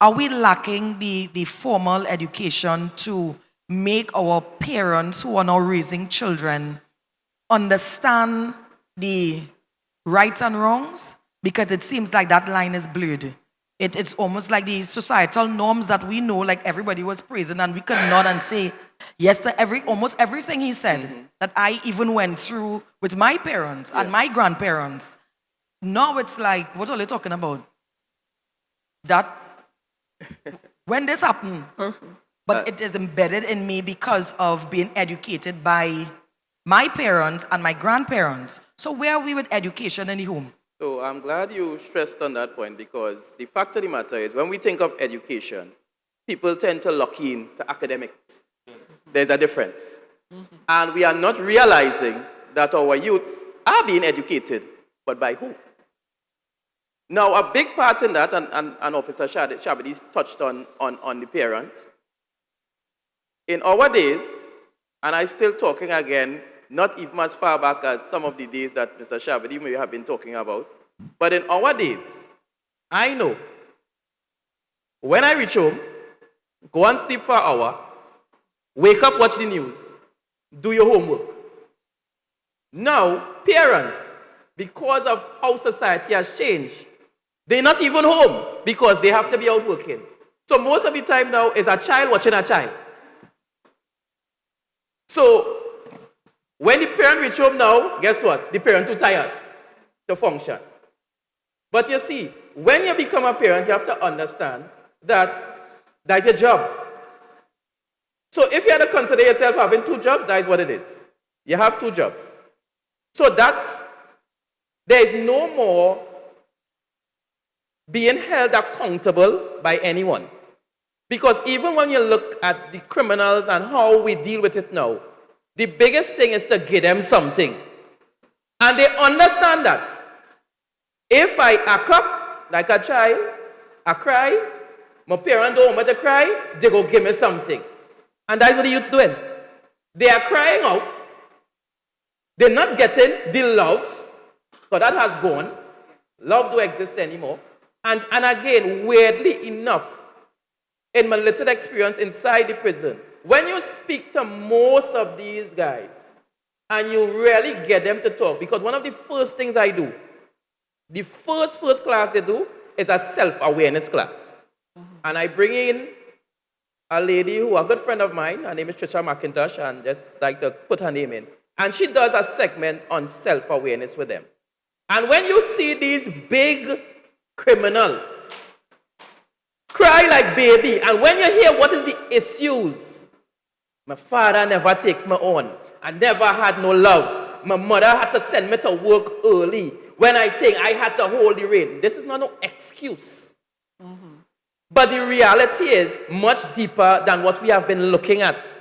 are we lacking the formal education to make our parents who are now raising children understand the rights and wrongs? Because it seems like that line is blurred. It's almost like the societal norms that we know, like everybody was praising, and we could nod and say yes to almost everything he said that I even went through with my parents and my grandparents. Now it's like, what are they talking about? That when this happened, but it is embedded in me because of being educated by my parents and my grandparents. So where are we with education in the home? So I'm glad you stressed on that point because the fact of the matter is when we think of education, people tend to lock in to academics. There's a difference. And we are not realizing that our youths are being educated, but by who? Now, a big part in that, and Officer Shabadi touched on the parent. In our days, and I'm still talking again, not even as far back as some of the days that Mr. Shabadi may have been talking about, but in our days, I know when I reach home, go and sleep for an hour, wake up, watch the news, do your homework. Now, parents, because of how society has changed, they're not even home because they have to be out working. So most of the time now is a child watching a child. So when the parent reach home now, guess what? The parent too tired to function. But you see, when you become a parent, you have to understand that that's a job. So if you had to consider yourself having 2 jobs, that is what it is. You have 2 jobs. So that there is no more being held accountable by anyone. Because even when you look at the criminals and how we deal with it now, the biggest thing is to give them something. And they understand that. If I act up like a child, I cry, my parents don't want me to cry, they go give me something. And that's what the youth's doing. They are crying out. They're not getting the love, because that has gone. Love don't exist anymore. And again, weirdly enough, in my little experience inside the prison, when you speak to most of these guys, and you really get them to talk, because one of the first things I do, the first class they do is a self-awareness class. And I bring in a lady who a good friend of mine, her name is Trisha McIntosh, and just like to put her name in. And she does a segment on self-awareness with them. And when you see these big criminals cry like baby, and when you hear what is the issues, my father never take me on. I never had no love. My mother had to send me to work early. When I think I had to hold the rein. This is not no excuse. But the reality is much deeper than what we have been looking at.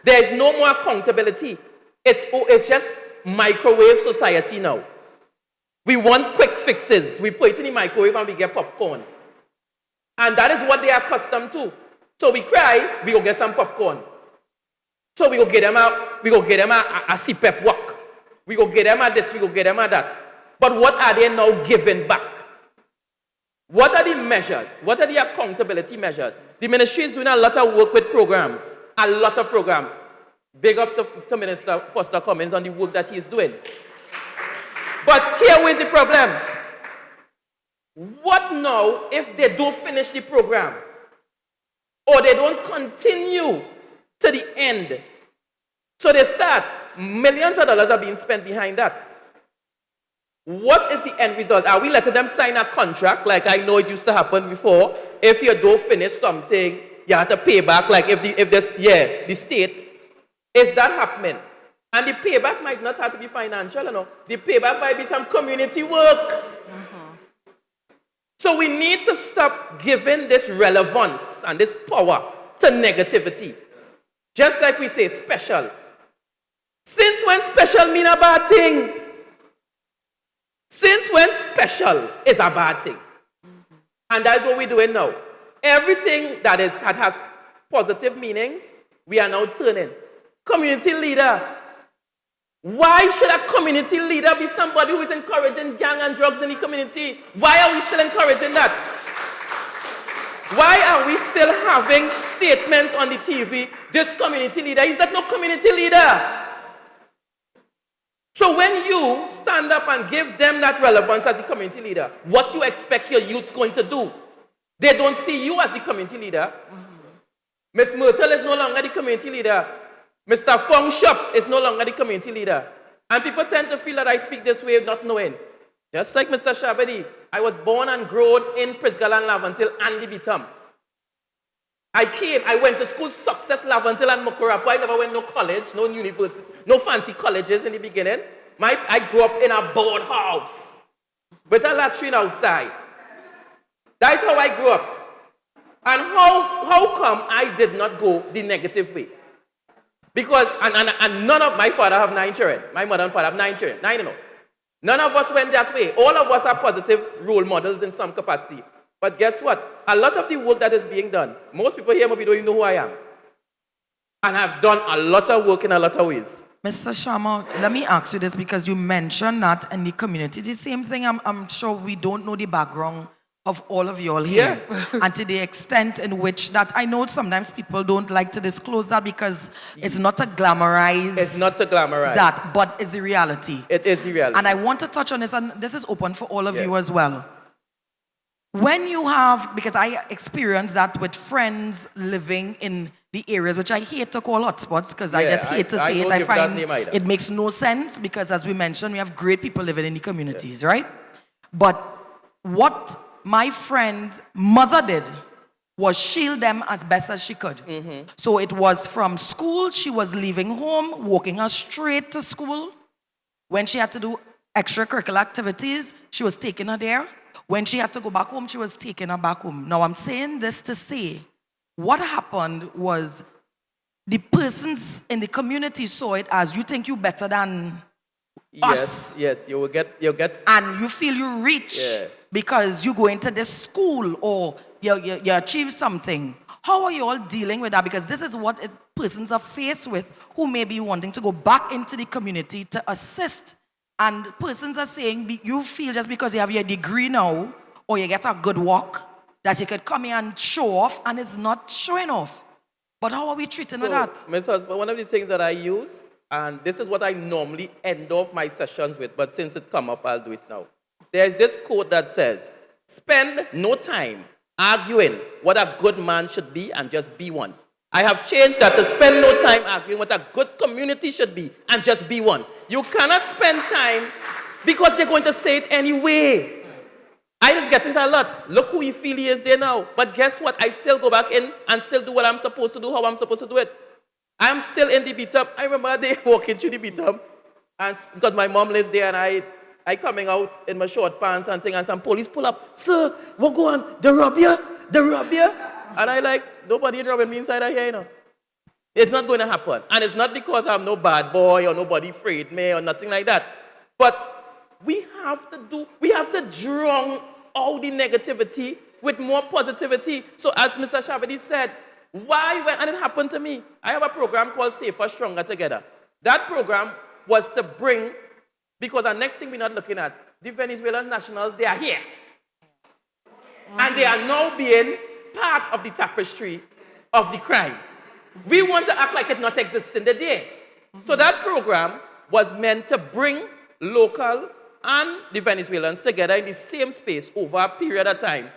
There is no more accountability. It's just microwave society now. We want quick fixes. We put it in the microwave and we get popcorn. And that is what they are accustomed to. So we cry, we go get some popcorn. So we go get them a CPEP walk. We go get them a this, we go get them a that. But what are they now giving back? What are the measures? What are the accountability measures? The ministry is doing a lot of work with programs. A lot of programs. Big up to Minister Foster Cummins on the work that he is doing. But here is the problem. What now if they don't finish the program? Or they don't continue to the end? So they start. Millions of dollars are being spent behind that. What is the end result? Are we letting them sign a contract like I know it used to happen before? If you don't finish something, you have to pay back. Like the state, is that happening? And the payback might not have to be financial, The payback might be some community work. So we need to stop giving this relevance and this power to negativity. Just like we say special. Since when special mean a bad thing? Since when special is a bad thing? And that's what we're doing now. Everything that has positive meanings, we are now turning. Community leader. Why should a community leader be somebody who is encouraging gang and drugs in the community? Why are we still encouraging that? Why are we still having statements on the TV, this community leader? Is that no community leader? So when you stand up and give them that relevance as the community leader, what you expect your youth's going to do? They don't see you as the community leader. Ms. Myrtle is no longer the community leader. Mr. Fong Shop is no longer the community leader. And people tend to feel that I speak this way not knowing. Just like Mr. Shabadi, I was born and grown in Prisgal and Laventille and the Bitam. I went to school, Success, Laventille and Mukurapu. I never went no college, no university, no fancy colleges in the beginning. I grew up in a board house with a latrine outside. That's how I grew up. And how come I did not go the negative way? Because, and none of, my father have 9 children. My mother and father have 9 children. 9, None of us went that way. All of us are positive role models in some capacity. But guess what? A lot of the work that is being done, most people here maybe don't even know who I am. And I've done a lot of work in a lot of ways. Mr. Sharma, let me ask you this because you mentioned that in the community. It's the same thing. I'm sure we don't know the background of all of you all here. And to the extent in which that, I know sometimes people don't like to disclose that because it's not a glamorize. It's not to glamorize. That, but it's the reality. It is the reality. And I want to touch on this, and this is open for all of Yeah. you as well. When you have, because I experienced that with friends living in the areas, which I hate to call hotspots, because I Yeah, just hate to I say it. don't I give that find name either. it makes no sense because, as we mentioned, we have great people living in the communities, right? But what my friend's mother did was shield them as best as she could. So it was from school, she was leaving home, walking her straight to school. When she had to do extracurricular activities, she was taking her there. When she had to go back home, she was taking her back home. Now, I'm saying this to say, what happened was the persons in the community saw it as, you think you better than us. Yes, you'll get, And you feel you reach Yeah. because you go into this school or you achieve something. How are you all dealing with that? Because this is what persons are faced with who may be wanting to go back into the community to assist. And persons are saying, you feel just because you have your degree now or you get a good work that you could come here and show off, and it's not showing off. But how are we treating with that? Ms. Husband, one of the things that I use, and this is what I normally end off my sessions with, but since it come up, I'll do it now. There's this quote that says, spend no time arguing what a good man should be and just be one. I have changed that to spend no time arguing what a good community should be and just be one. You cannot spend time because they're going to say it anyway. I just get it a lot. Look who you feel he is there now. But guess what? I still go back in and still do what I'm supposed to do, how I'm supposed to do it. I'm still in the beat-up. I remember a day walking through the beat-up, and because my mom lives there, and I coming out in my short pants and thing, and some police pull up. Sir, what go on? They rob you? They rob you? And I like, nobody robbing me inside of here, you know. It's not going to happen. And it's not because I'm no bad boy or nobody afraid me or nothing like that. But we have to drown out the negativity with more positivity. So as Mr. Shavadi said, and it happened to me. I have a program called Safer, Stronger Together. That program was to bring, because the next thing we're not looking at, the Venezuelan nationals, they are here. And they are now being part of the tapestry of the crime. We want to act like it not existing today. So that program was meant to bring local and the Venezuelans together in the same space over a period of time.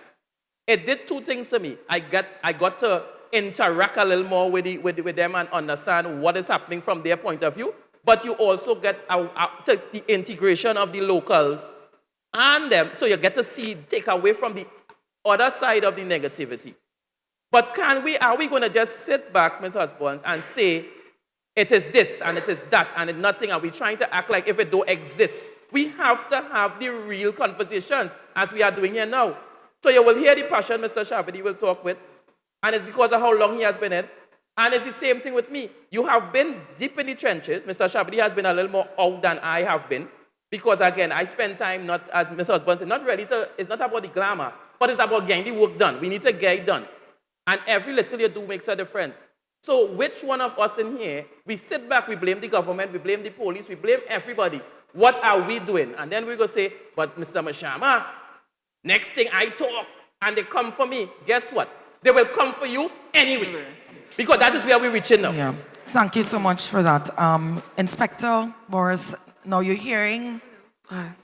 It did 2 things to me. I got to interact a little more with them and understand what is happening from their point of view. But you also get the integration of the locals and them, so you get to take away from the other side of the negativity. But are we going to just sit back, Ms. Husbands, and say, it is this and it is that and it's nothing, and we're trying to act like if it don't exist? We have to have the real conversations as we are doing here now. So you will hear the passion Mr. Shavadi will talk with, and it's because of how long he has been in. And it's the same thing with me. You have been deep in the trenches. Mr. Shavadi has been a little more out than I have been, because again, I spend time not, as Mr. Husband said, it's not about the glamour, but it's about getting the work done. We need to get it done. And every little you do makes a difference. So which one of us in here, we sit back, we blame the government, we blame the police, we blame everybody. What are we doing? And then we go say, but Mr. Mashama, next thing I talk, and they come for me. Guess what? They will come for you anyway. Because that is where we're reaching now. Yeah. Thank you so much for that. Inspector Boris, now you're hearing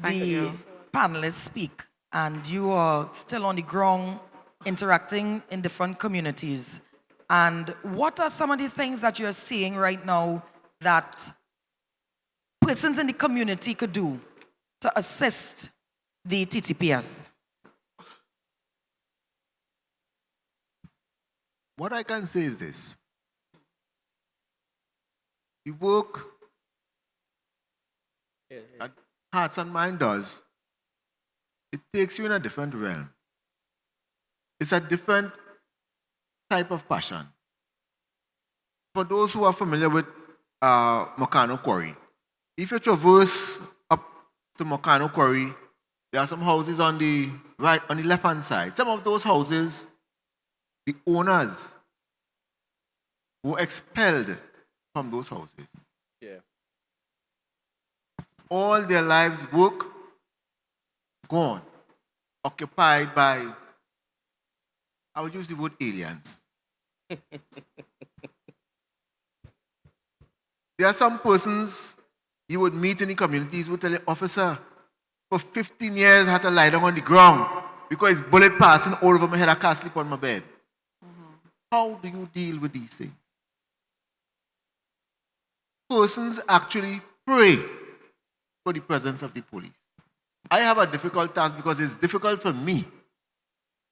the panelists speak, and you are still on the ground interacting in different communities. And what are some of the things that you're seeing right now that persons in the community could do to assist the TTPS? What I can say is this. The work that Hearts and Mind does, it takes you in a different realm. It's a different type of passion. For those who are familiar with Mokano Quarry. If you traverse up to Mokano Quarry, there are some houses on the right, on the left-hand side. Some of those houses, the owners were expelled from those houses. Yeah. All their lives' work gone, occupied by, I would use the word aliens. There are some persons you would meet in the communities who tell you, officer, for 15 years I had to lie down on the ground because it's bullet passing all over my head, I can't sleep on my bed. How do you deal with these things? Persons actually pray for the presence of the police. I have a difficult task because it's difficult for me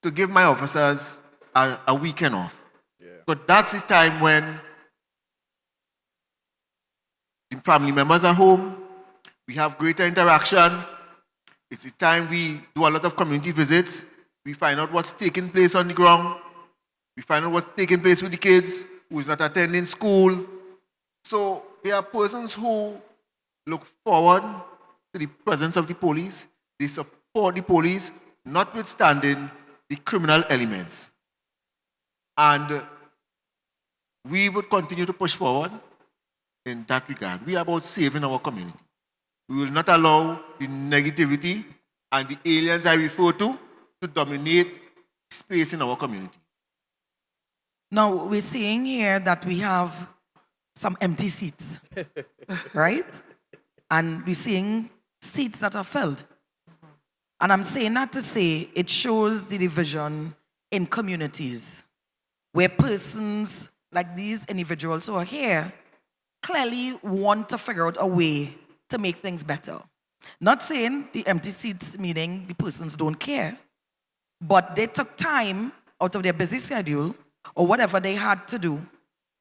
to give my officers a weekend off. Yeah. But that's the time when the family members are home, we have greater interaction. It's the time we do a lot of community visits. We find out what's taking place on the ground. We find out what's taking place with the kids who is not attending school. So there are persons who look forward to the presence of the police. They support the police, notwithstanding the criminal elements. And we would continue to push forward in that regard. We are about saving our community. We will not allow the negativity and the aliens I refer to dominate space in our community. Now, we're seeing here that we have some empty seats, right? And we're seeing seats that are filled. And I'm saying that to say it shows the division in communities where persons like these individuals who are here clearly want to figure out a way to make things better. Not saying the empty seats meaning the persons don't care, but they took time out of their busy schedule or whatever they had to do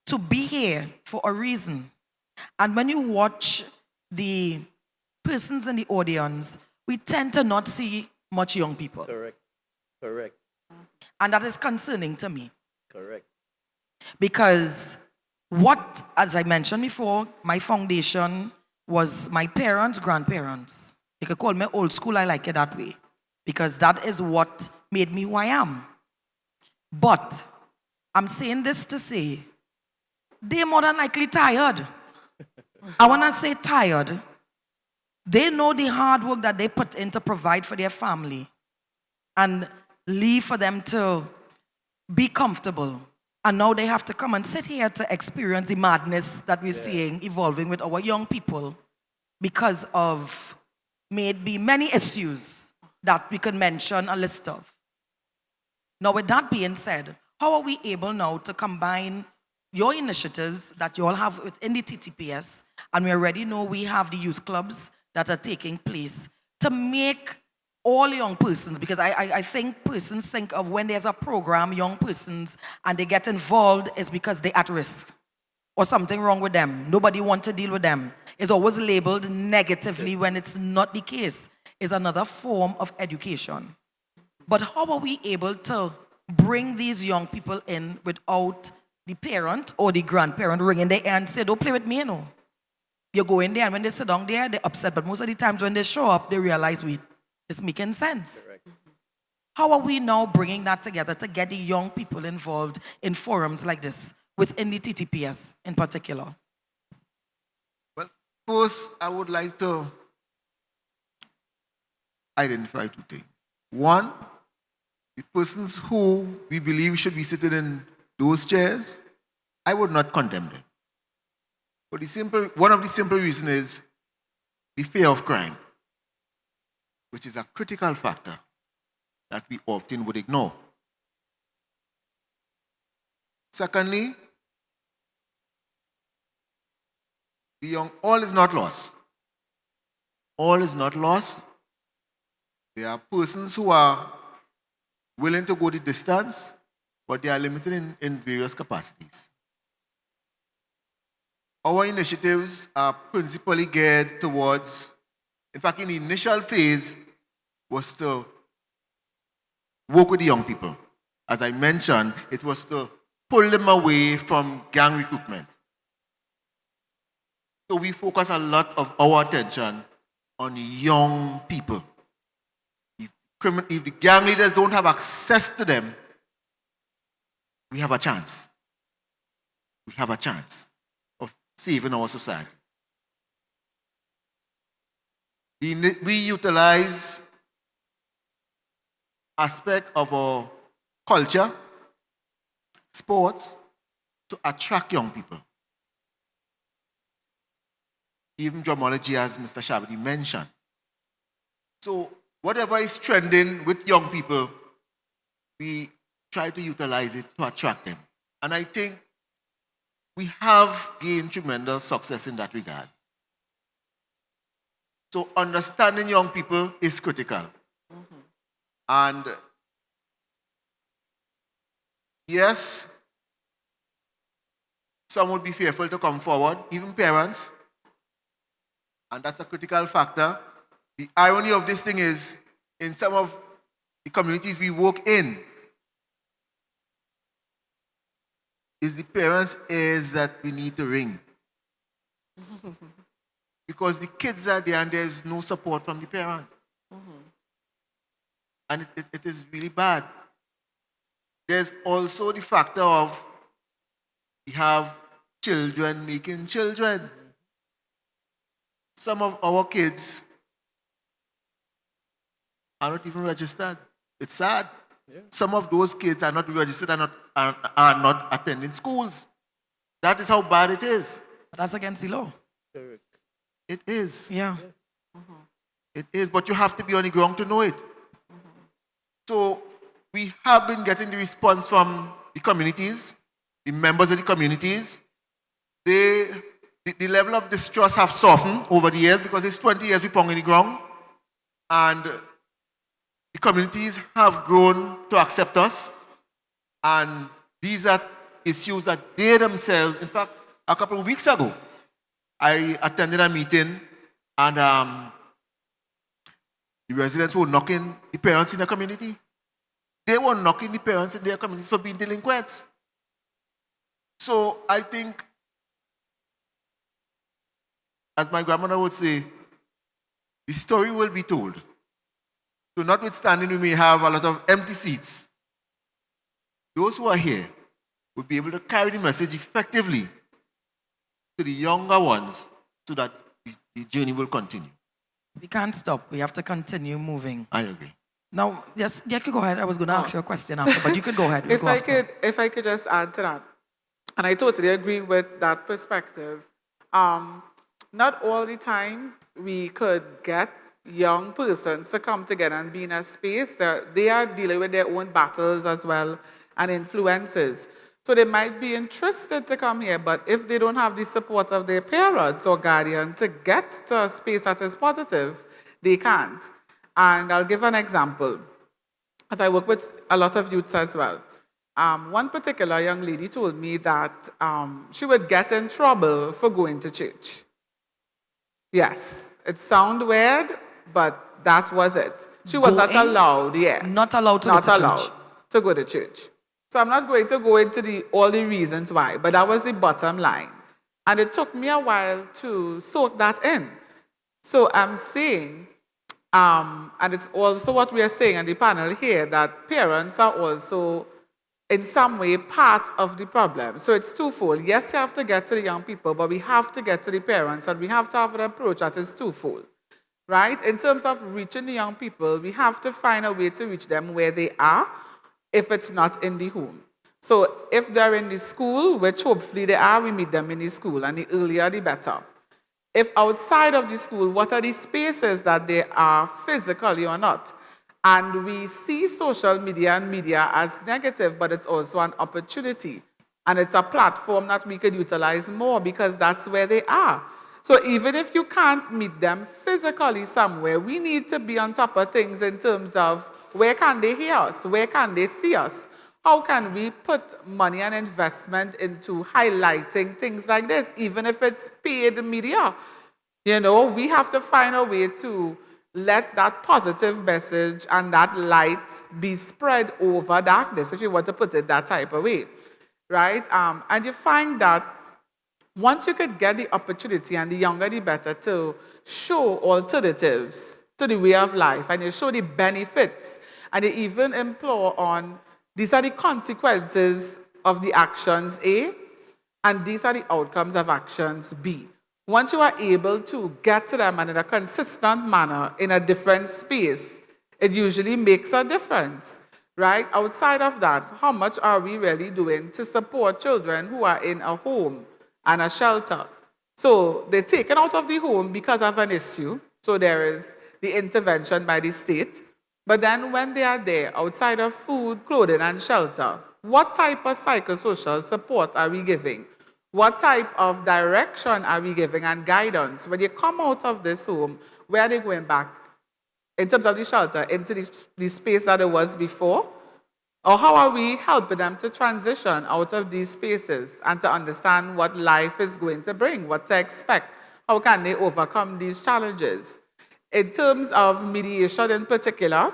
to be here for a reason. And when you watch the persons in the audience, we tend to not see much young people. Correct. Correct. And that is concerning to me. Correct. Because what, as I mentioned before, my foundation was my parents, grandparents. You could call me old school, I like it that way. Because that is what made me who I am. But I'm saying this to say, they're more than likely tired. I want to say tired. They know the hard work that they put in to provide for their family and leave for them to be comfortable. And now they have to come and sit here to experience the madness that we're seeing evolving with our young people because of maybe many issues that we could mention a list of. Now, with that being said, how are we able now to combine your initiatives that you all have within the TTPS, and we already know we have the youth clubs that are taking place, to make all young persons, because I think persons think of when there's a program, young persons, and they get involved is because they're at risk or something wrong with them. Nobody wants to deal with them. It's always labeled negatively when it's not the case. It's another form of education. But how are we able to bring these young people in without the parent or the grandparent ringing their ear and say, don't play with me, you know. You go in there, and when they sit down there, they're upset. But most of the times when they show up, they realize, wait, it's making sense. Correct. How are we now bringing that together to get the young people involved in forums like this, within the TTPS in particular? Well, first, I would like to identify two things. One, the persons who we believe should be sitting in those chairs, I would not condemn them. But one of the simple reasons is the fear of crime, which is a critical factor that we often would ignore. Secondly, all is not lost. All is not lost. There are persons who are willing to go the distance, but they are limited in various capacities. Our initiatives are principally geared towards, in fact, in the initial phase, was to work with the young people. As I mentioned, it was to pull them away from gang recruitment. So we focus a lot of our attention on young people. If the gang leaders don't have access to them, we have a chance. We have a chance of saving our society. We utilize aspect of our culture, sports, to attract young people. Even drumology, as Mr. Shabadi mentioned. So whatever is trending with young people, we try to utilize it to attract them. And I think we have gained tremendous success in that regard. So understanding young people is critical. And yes, some would be fearful to come forward, even parents. And that's a critical factor. The irony of this thing is, in some of the communities we work in, is the parents' ears that we need to ring. Because the kids are there and there's no support from the parents. And it is really bad. There's also the factor of we have children making children. Some of our kids are not even registered. It's sad. Yeah. Some of those kids are not registered and are not attending schools. That is how bad it is. That's against the law. It is. Yeah. It is, but you have to be on the ground to know it. So we have been getting the response from the communities, the members of the communities. The level of distrust have softened over the years because it's 20 years we pong in the ground. And the communities have grown to accept us. And these are issues that they themselves, in fact, a couple of weeks ago, I attended a meeting and the residents were knocking the parents in the community. They were knocking the parents in their communities for being delinquents. So I think, as my grandmother would say, the story will be told. So notwithstanding we may have a lot of empty seats, those who are here will be able to carry the message effectively to the younger ones so that the journey will continue. We can't stop. We have to continue moving. I agree. Now, yes, you can go ahead. I was going to ask you a question after, but you could go ahead. We'll If go I after. if I could just add to that, and I totally agree with that perspective. Not all the time we could get young persons to come together and be in a space that they are dealing with their own battles as well and influences. So they might be interested to come here, but if they don't have the support of their parents or guardian to get to a space that is positive, they can't. And I'll give an example. As I work with a lot of youths as well, one particular young lady told me that she would get in trouble for going to church. Yes, it sounds weird, but that was it. She was not Going? allowed, yeah. Not allowed to go Not to allowed church. to go to church. So I'm not going to go into all the reasons why, but that was the bottom line. And it took me a while to soak that in. So I'm saying, and it's also what we are saying on the panel here, that parents are also in some way part of the problem. So it's twofold. Yes, you have to get to the young people, but we have to get to the parents, and we have to have an approach that is twofold, right? In terms of reaching the young people, we have to find a way to reach them where they are, if it's not in the home. So if they're in the school, which hopefully they are, we meet them in the school, and the earlier the better. If outside of the school, what are the spaces that they are physically or not? And we see social media and media as negative, but it's also an opportunity. And it's a platform that we could utilize more because that's where they are. So even if you can't meet them physically somewhere, we need to be on top of things in terms of where can they hear us? Where can they see us? How can we put money and investment into highlighting things like this, even if it's paid media? You know, we have to find a way to let that positive message and that light be spread over darkness, if you want to put it that type of way, right? And you find that once you could get the opportunity, and the younger the better, to show alternatives to the way of life, and you show the benefits, and you even implore on, these are the consequences of the actions A, and these are the outcomes of actions B. Once you are able to get to them and in a consistent manner in a different space, it usually makes a difference, right? Outside of that, how much are we really doing to support children who are in a home and a shelter? So they're taken out of the home because of an issue. So there is the intervention by the state. But then when they are there, outside of food, clothing, and shelter, what type of psychosocial support are we giving? What type of direction are we giving and guidance? When you come out of this home, where are they going back? In terms of the shelter, into the space that it was before? Or how are we helping them to transition out of these spaces and to understand what life is going to bring, what to expect? How can they overcome these challenges? In terms of mediation in particular,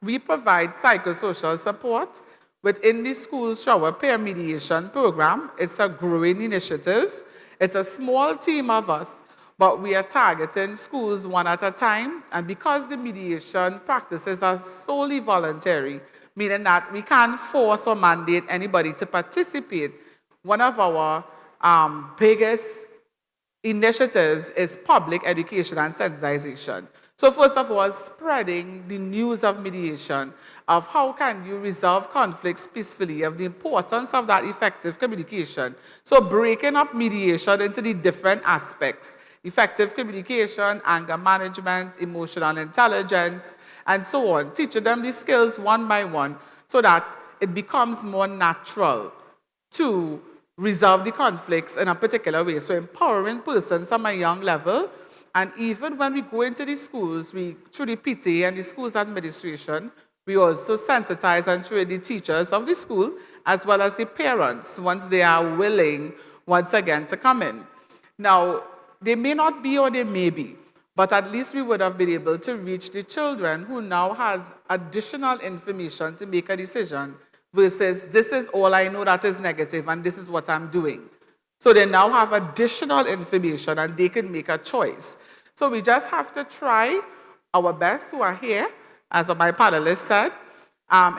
we provide psychosocial support within the school's shower peer mediation program. It's a growing initiative. It's a small team of us, but we are targeting schools one at a time. And because the mediation practices are solely voluntary, meaning that we can't force or mandate anybody to participate, one of our biggest initiatives is public education and sensitization. So first of all, spreading the news of mediation, of how can you resolve conflicts peacefully, of the importance of that effective communication. So breaking up mediation into the different aspects: effective communication, anger management, emotional intelligence, and so on. Teaching them these skills one by one so that it becomes more natural to resolve the conflicts in a particular way. So empowering persons from a young level, and even when we go into the schools, through the PTA and the school's administration, we also sensitize and train the teachers of the school as well as the parents once they are willing, once again, to come in. Now, they may not be or they may be, but at least we would have been able to reach the children who now has additional information to make a decision versus this is all I know that is negative and this is what I'm doing. So they now have additional information and they can make a choice. So we just have to try our best who are here, as my panelists said,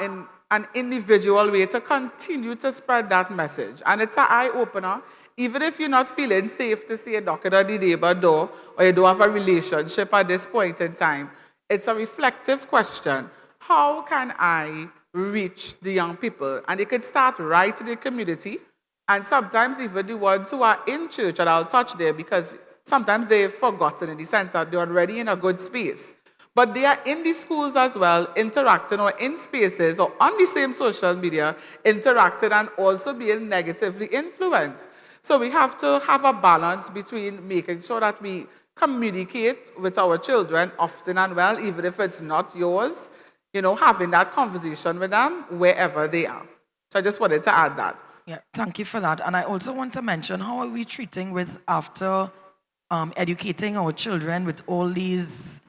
in an individual way to continue to spread that message. And it's an eye-opener. Even if you're not feeling safe to say a knock at the neighbor door or you don't have a relationship at this point in time, it's a reflective question. How can I reach the young people? And they could start right in the community, and sometimes even the ones who are in church, and I'll touch there because sometimes they've forgotten in the sense that they're already in a good space. But they are in the schools as well, interacting or in spaces or on the same social media, interacting and also being negatively influenced. So we have to have a balance between making sure that we communicate with our children often and well, even if it's not yours, having that conversation with them wherever they are. So I just wanted to add that. Yeah, thank you for that. And I also want to mention, how are we treating with, after educating our children with all these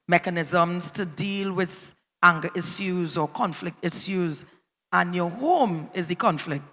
mechanisms to deal with anger issues or conflict issues, and your home is the conflict,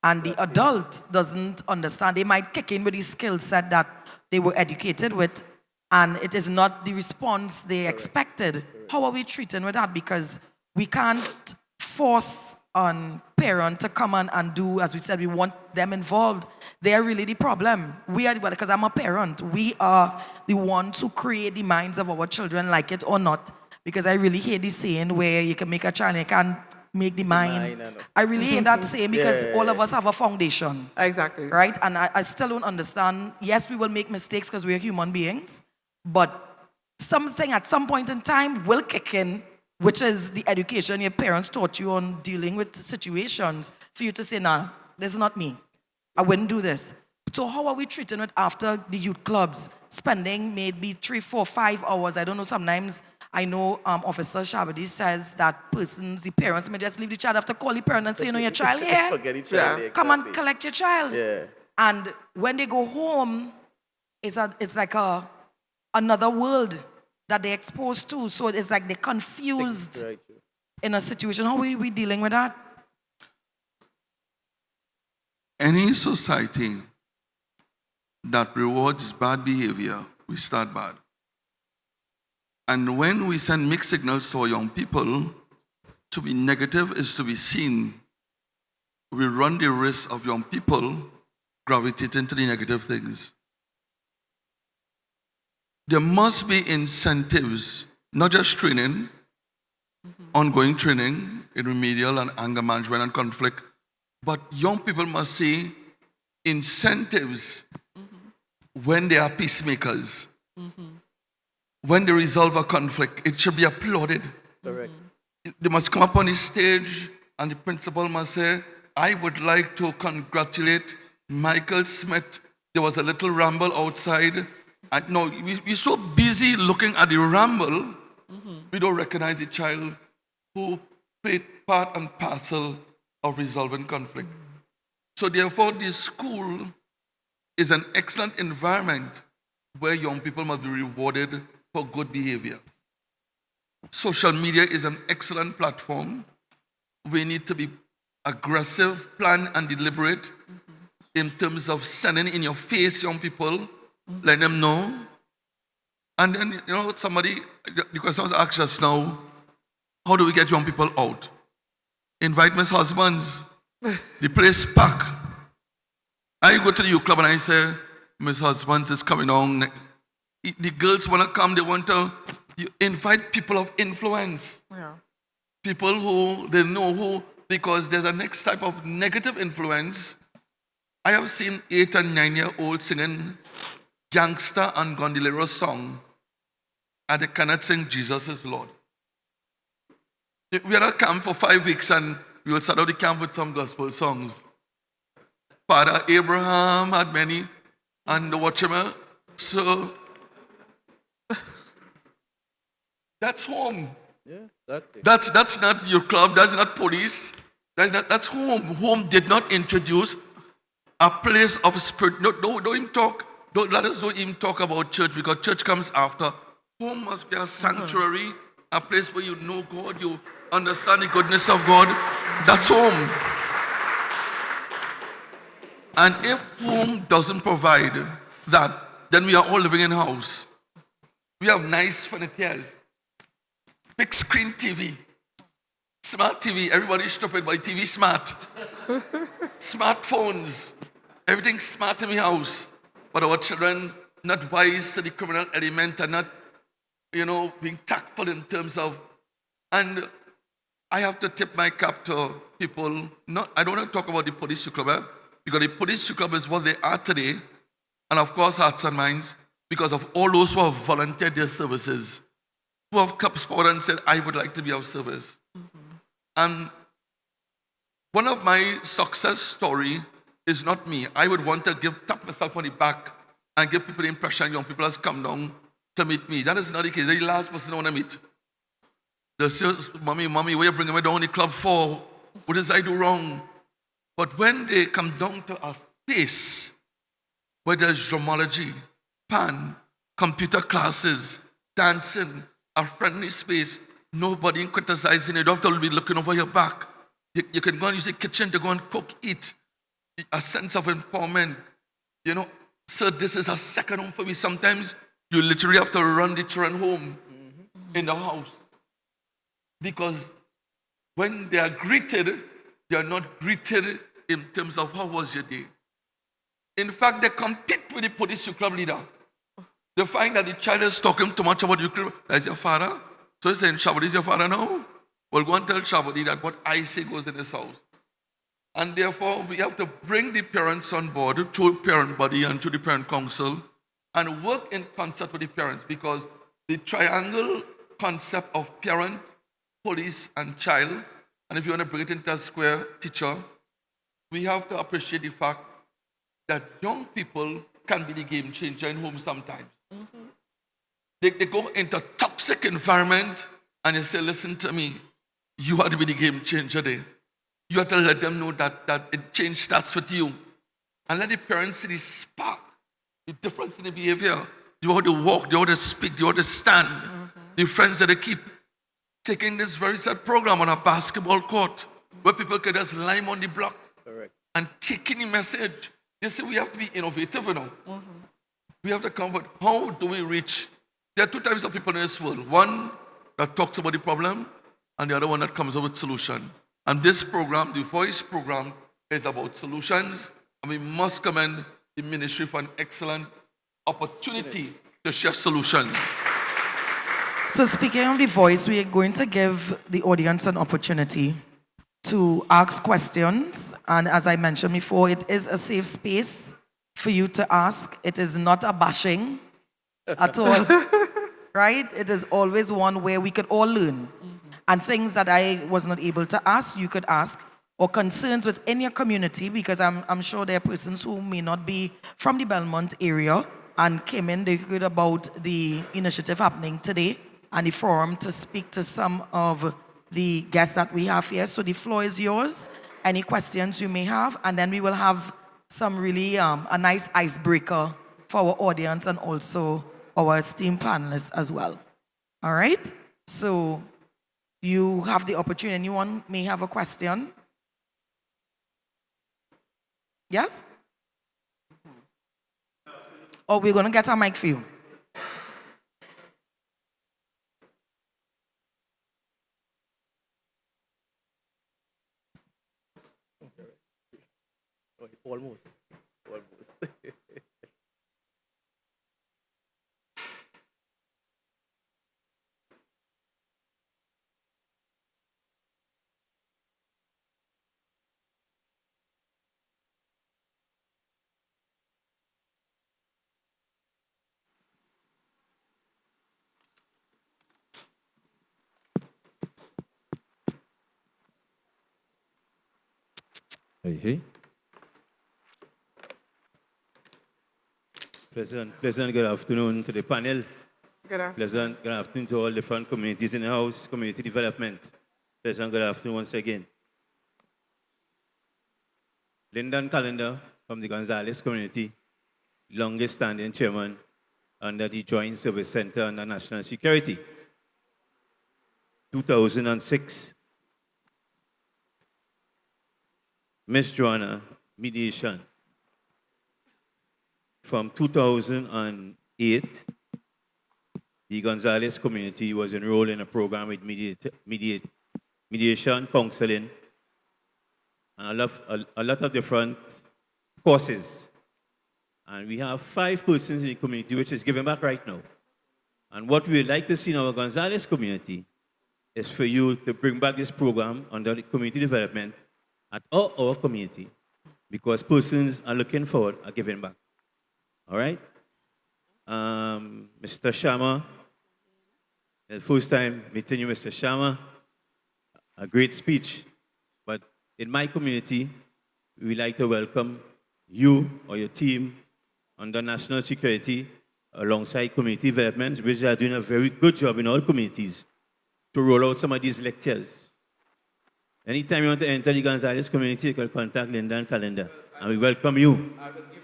and the adult doesn't understand. They might kick in with the skill set that they were educated with, and it is not the response they expected. How are we treating with that? Because we can't force on parent to come on and do, as we said, we want them involved. They are really the problem. We are, because I'm a parent, we are the ones who create the minds of our children, like it or not. Because I really hate this saying where you can make a child, you can't make the mind. I really hate that saying because all of us have a foundation. Exactly. Right? And I still don't understand. Yes, we will make mistakes because we're human beings, but something at some point in time will kick in, which is the education your parents taught you on dealing with situations, for you to say, nah, this is not me. I wouldn't do this. So how are we treating it after the youth clubs, spending maybe 3, 4, 5 hours? I don't know, sometimes I know Officer Shabadi says that persons, the parents may just leave the child after call the parent and say, your child here, Forget each other. come and collect your child. Yeah. And when they go home, it's like another world that they're exposed to. So it's like they're confused in a situation. How are we dealing with that? Any society that rewards bad behavior, we start bad. And when we send mixed signals to our young people, to be negative is to be seen, we run the risk of young people gravitating to the negative things. There must be incentives, not just training, ongoing training in remedial and anger management and conflict, but young people must see incentives when they are peacemakers. When they resolve a conflict, it should be applauded. Correct. They must come up on the stage and the principal must say, I would like to congratulate Michael Smith. There was a little ramble outside. And no, we're so busy looking at the ramble, we don't recognize the child who played part and parcel of resolving conflict. So therefore, this school is an excellent environment where young people must be rewarded for good behavior. Social media is an excellent platform. We need to be aggressive, planned, and deliberate in terms of sending in your face young people, letting them know. And then, somebody, the question was asked just now, how do we get young people out? Invite Miss Husbands. The place packed. I go to the youth club and I say, Miss Husbands is coming on. The girls want to come, they want to invite people of influence. Yeah. People who they know who, because there's a next type of negative influence. I have seen 8 and 9-year-olds singing gangster and gondolero song, and they cannot sing Jesus is Lord. We had a camp for 5 weeks and we will start out the camp with some gospel songs. Father Abraham had many, and the watchman. So that's home. Yeah, exactly. That's not your club. That's not police. That's home. Home did not introduce a place of spirit. No, don't even talk. Don't let us don't even talk about church, because church comes after. Home must be a sanctuary, a place where you know God, you understand the goodness of God. That's home. And if home doesn't provide that, then we are all living in a house. We have nice furnitures, big screen TV, smart TV. Everybody's stupid, but TV smart. Smartphones, everything smart in the house. But our children not wise to the criminal element and not, being tactful in terms of. And I have to tip my cap to people. I don't want to talk about the police club, because the police club is what they are today, and of course Hearts and Minds, because of all those who have volunteered their services, who have come forward and said, I would like to be of service. And one of my success story is not me. I would want to tap myself on the back and give people the impression young people has come down to meet me. That is not the case. They're the last person I want to meet. They say, mommy, where you bringing me down the club for? What did I do wrong? But when they come down to a space where there's drumology, pan, computer classes, dancing, a friendly space, nobody criticizing, you don't have to be looking over your back. You can go and use the kitchen to go and cook, eat. A sense of empowerment. So this is a second home for me. Sometimes you literally have to run the children home in the house. Because when they are greeted, they are not greeted in terms of how was your day. In fact, they compete with the police club leader. They find that the child is talking too much about the club. That's your father. So he's saying, Shabodi is your father now? Well, go and tell Shabodi that what I say goes in his house. And therefore, we have to bring the parents on board, to parent body and to the parent council, and work in concert with the parents, because the triangle concept of parent, police, and child, and if you want to bring it into a square, teacher, we have to appreciate the fact that young people can be the game changer in home sometimes. They go into a toxic environment and they say, listen to me, you have to be the game changer there. You have to let them know that it change starts with you. And let the parents see the spark, the difference in the behavior. You have to walk, you have to speak, you have to stand. The friends that they keep taking this very sad program on a basketball court where people can just lime on the block. Correct. and taking the message. You see, we have to be innovative, you know. We have to come with how do we reach? There are two types of people in this world. One that talks about the problem, and the other one that comes up with solution. And this program, the Voice program, is about solutions, and we must commend the ministry for an excellent opportunity to share solutions. So speaking of the voice, we are going to give the audience an opportunity to ask questions. And as I mentioned before, it is a safe space for you to ask. It is not a bashing at all, right? It is always one where we could all learn. And things that I was not able to ask, you could ask, or concerns within your community, because I'm sure there are persons who may not be from the Belmont area and came in, they heard about the initiative happening today and the forum to speak to some of the guests that we have here. So the floor is yours. Any questions you may have, and then we will have some really a nice icebreaker for our audience and also our esteemed panelists as well. All right? So you have the opportunity. Anyone may have a question? Yes? Or we're going to get a mic for you. Almost. Hey. Pleasant good afternoon to the panel. Good afternoon. Pleasant good afternoon to all different communities in the house, community development. Pleasant good afternoon once again. Lyndon Calendar from the Gonzales community, longest standing chairman under the Joint Service Center under National Security. 2006. Miss Joanna, mediation. From 2008, the Gonzales community was enrolled in a program with mediation, counseling, and a lot of different courses. And we have 5 persons in the community which is giving back right now. And what we would like to see in our Gonzales community is for you to bring back this program under the community development at our community, because persons are looking forward to giving back. All right? Mr. Sharma, the first time meeting you, Mr. Sharma, a great speech. But in my community, we like to welcome you or your team under national security alongside community development, which are doing a very good job in all communities to roll out some of these lectures. Anytime you want to enter the Gonzales community, you can contact Lyndon Calendar, and we welcome you.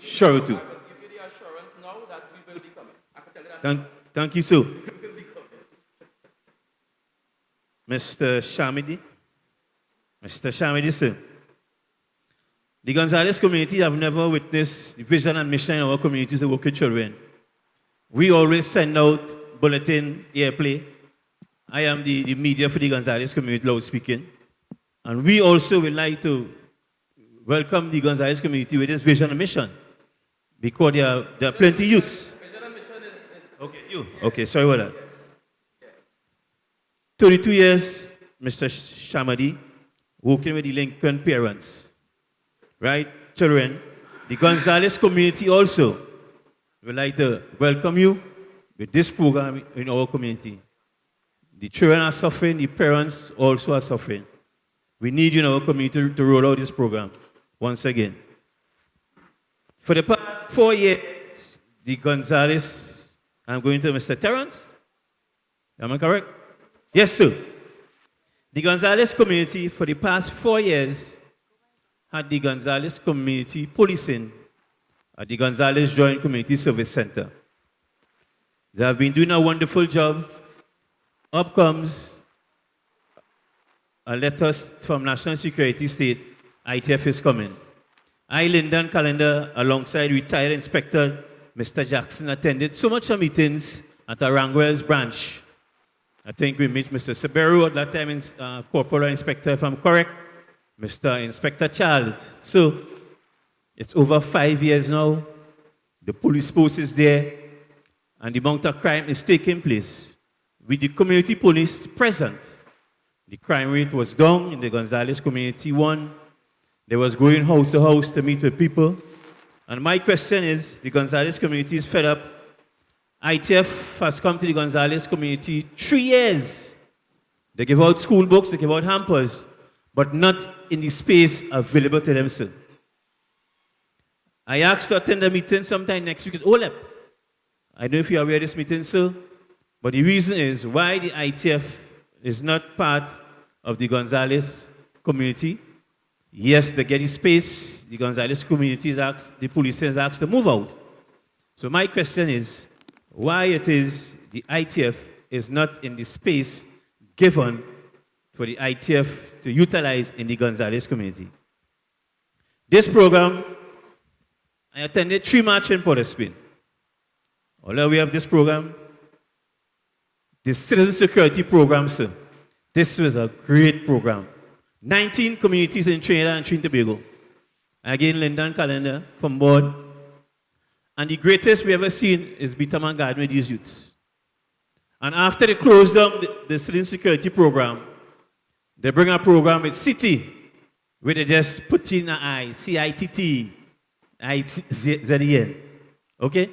Sure to. Thank you, sir. Mr. Shamidi. Mr. Shamidi, sir. The Gonzales community have never witnessed the vision and mission in our communities to work with children. We always send out bulletin, airplay. I am the media for the Gonzales community, loud speaking. And we also would like to welcome the Gonzales community with this vision and mission, because there are plenty of youths. Okay, you. Okay, sorry about that. 32 years, Mr. Shamadi, working with the Lincoln parents, right? Children. The Gonzales community also would like to welcome you with this program in our community. The children are suffering, the parents also are suffering. We need you in our community to roll out this program once again. For the past 4 years, the Gonzales, I'm going to Mr. Terrence. Am I correct? Yes, sir. The Gonzales community for the past 4 years had the Gonzales community policing at the Gonzales Joint Community Service Center. They have been doing a wonderful job. Up comes a letter from National Security State, ITF is coming. I, Lyndon Calendar, alongside retired Inspector Mr. Jackson, attended so much of meetings at Aranguel's branch. I think we met Mr. Saberu at that time, Corporal Inspector, if I'm correct, Mr. Inspector Charles. So it's over 5 years now. The police force is there, and the amount of crime is taking place. With the community police present, the crime rate was down in the Gonzales community. One, they was going house to house to meet with people. And my question is, the Gonzales community is fed up. ITF has come to the Gonzales community 3 years. They give out school books, they give out hampers, but not in the space available to them, sir. I asked to attend a meeting sometime next week at OLEP. I don't know if you are aware of this meeting, sir, but the reason is why the ITF is not part of the Gonzales community. Yes, they get the space. The Gonzales community is asked, the police is asked to move out. So my question is, why it is the ITF is not in the space given for the ITF to utilize in the Gonzales community. This program, I attended 3 marches in Port of Spain. Although we have this program, the Citizen Security Program, sir, this was a great program. 19 communities in Trinidad and Tobago. Again, Lyndon Calendar from board. And the greatest we ever seen is Bitaman Garden with these youths. And after they closed down the Citizen Security Program, they bring a program with City, where they just put in an I, CITT, IZEN. Okay?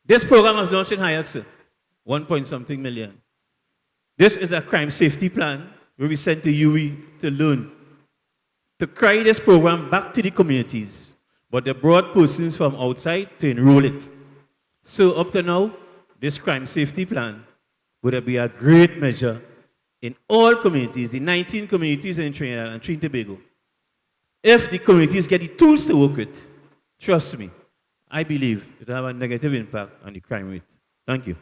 This program was launched in Hyatt, sir. 1 million. This is a crime safety plan where we sent to UE to learn to carry this program back to the communities. But they brought persons from outside to enroll it. So up to now, this crime safety plan would be a great measure in all communities, the 19 communities in Trinidad and Tobago. If the communities get the tools to work with, trust me, I believe it will have a negative impact on the crime rate. Thank you.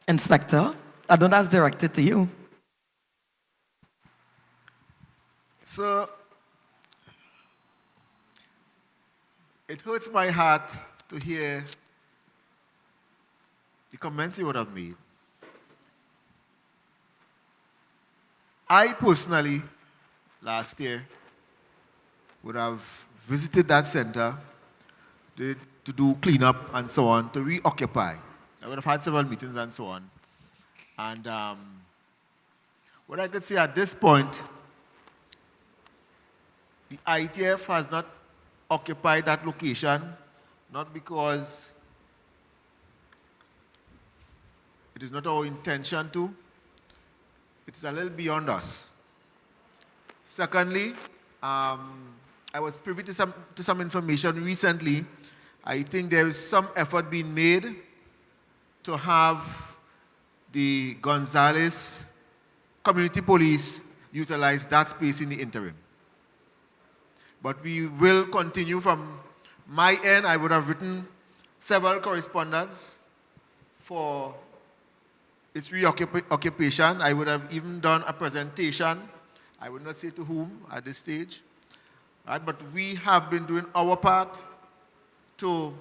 Inspector, I know that's directed to you. So, it hurts my heart to hear the comments you would have made. I personally, last year, would have visited that center to do cleanup and so on, to reoccupy. I would have had several meetings and so on. And what I could say at this point, the ITF has not occupied that location, not because it is not our intention to. It's a little beyond us. Secondly, I was privy to some information recently. I think there is some effort being made to have the Gonzales Community Police utilize that space in the interim. But we will continue from my end. I would have written several correspondence for its reoccupation. I would have even done a presentation. I would not say to whom at this stage. Right? But we have been doing our part to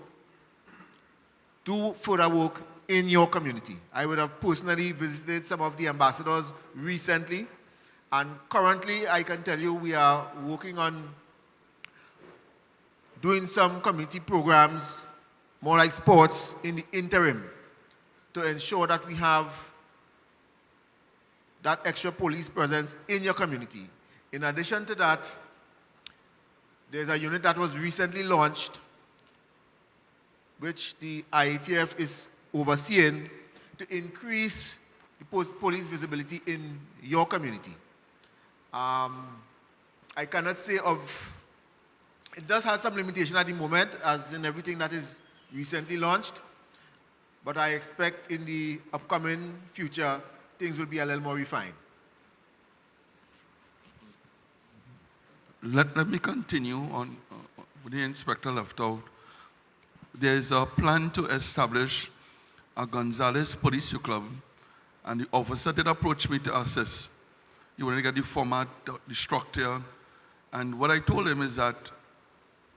do further work in your community. I would have personally visited some of the ambassadors recently. And currently, I can tell you, we are working on doing some community programs, more like sports, in the interim to ensure that we have that extra police presence in your community. In addition to that, there's a unit that was recently launched, which the IATF is overseeing to increase the police visibility in your community. I cannot say of, it does have some limitation at the moment, as in everything that is recently launched, but I expect in the upcoming future, things will be a little more refined. Let me continue on what the inspector left out. There is a plan to establish a Gonzales Police Club, and the officer did approach me to assist. He wanted to get the format, the structure. And what I told him is that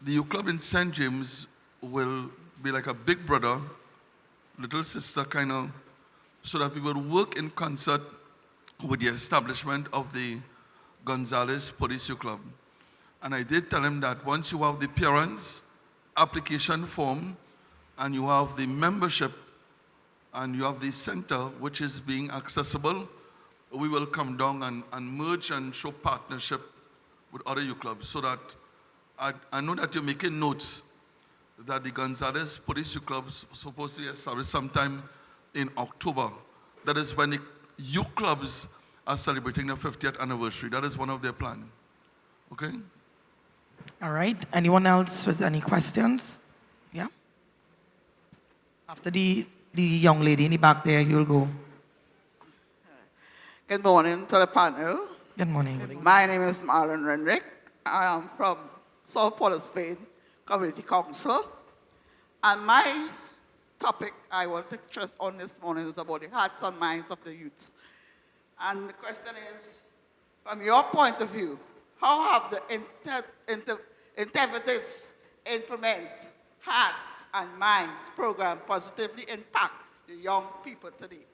the youth club in St. James will be like a big brother, little sister kind of, so that we will work in concert with the establishment of the Gonzales Police Youth Club. And I did tell him that once you have the parents' application form and you have the membership and you have the center which is being accessible, we will come down and merge and show partnership with other youth clubs so that I know that you're making notes that the Gonzales Police Youth Club is supposed to be established sometime in October. That is when the youth clubs are celebrating their 50th anniversary. That is one of their plans. Okay? All right. Anyone else with any questions? Yeah? After the young lady in the back there, you'll go. Good morning to the panel. Good morning. My name is Marlon Renrick. I am from South Port of Spain Community Council. And my topic I want to stress on this morning is about the hearts and minds of the youths. And the question is, from your point of view, how have the activities implement hearts and minds program positively impact the young people today?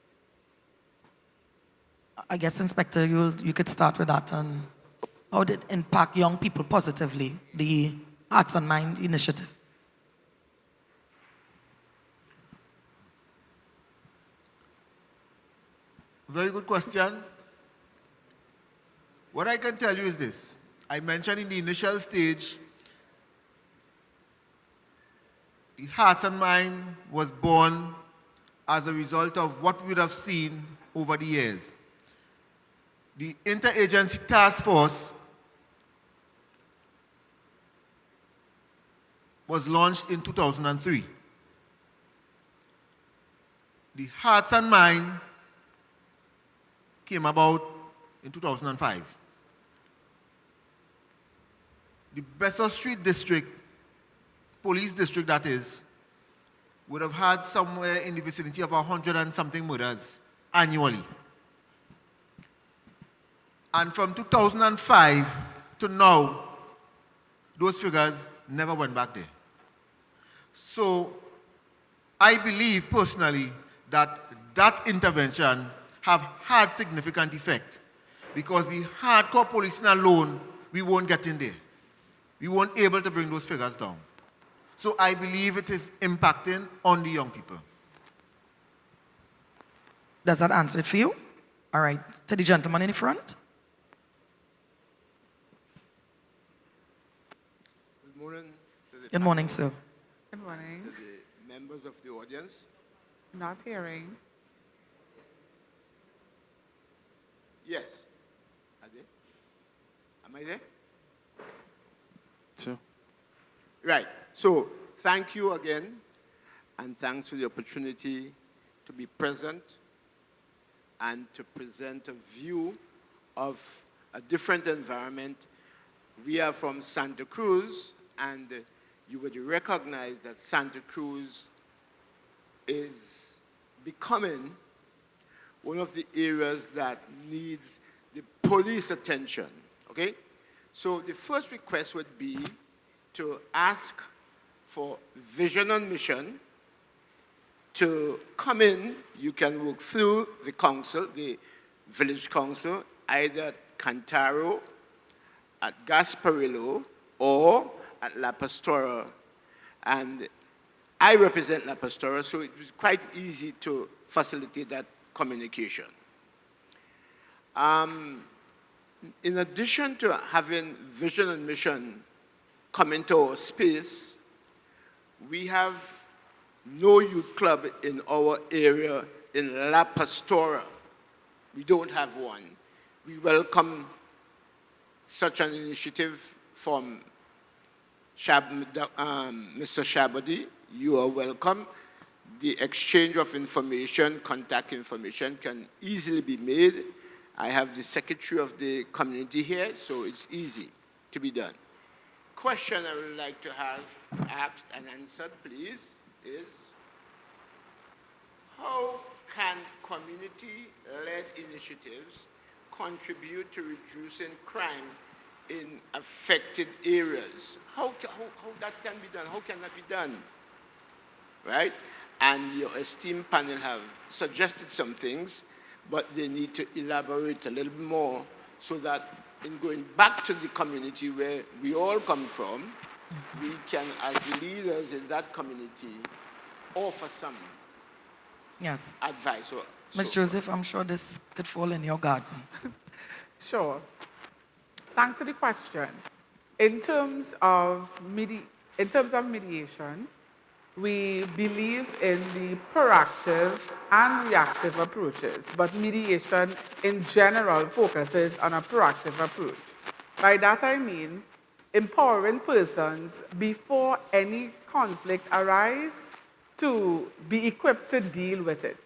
I guess, Inspector, you could start with that. And how did it impact young people positively, the Hearts and Mind initiative? Very good question. What I can tell you is this. I mentioned in the initial stage, the Hearts and Mind was born as a result of what we would have seen over the years. The Interagency Task Force was launched in 2003. The Hearts and Mind came about in 2005. The Besser Street District, police district that is, would have had somewhere in the vicinity of 100 and something murders annually. And from 2005 to now, those figures never went back there. So I believe personally that that intervention have had significant effect, because the hardcore policing alone, we won't get in there. We weren't able to bring those figures down. So I believe it is impacting on the young people. Does that answer it for you? All right. To the gentleman in the front. Good morning to the Good morning, sir. Good morning. to the members of the audience. Not hearing. Yes. Are they? Am I there? Sure. Right. So thank you again, and thanks for the opportunity to be present and to present a view of a different environment. We are from Santa Cruz, and you would recognize that Santa Cruz is becoming one of the areas that needs the police attention, okay? So the first request would be to ask for Vision and Mission to come in. You can work through the council, the village council, either at Cantaro, at Gasparillo, or at La Pastora. And I represent La Pastora, so it was quite easy to facilitate that communication. In addition to having Vision and Mission come into our space, we have no youth club in our area in La Pastora. We don't have one. We welcome such an initiative from Mr. Shabadi. You are welcome. The exchange of information, contact information can easily be made. I have the secretary of the community here, so it's easy to be done. Question I would like to have asked and answered, please, is how can community-led initiatives contribute to reducing crime in affected areas. How that can be done? How can that be done? Right? And your esteemed panel have suggested some things, but they need to elaborate a little bit more so that in going back to the community where we all come from, we can, as leaders in that community, offer some Yes. advice. Ms. Joseph, I'm sure this could fall in your garden. Sure. Thanks for the question. In terms of mediation, we believe in the proactive and reactive approaches, but mediation in general focuses on a proactive approach. By that I mean empowering persons before any conflict arises to be equipped to deal with it.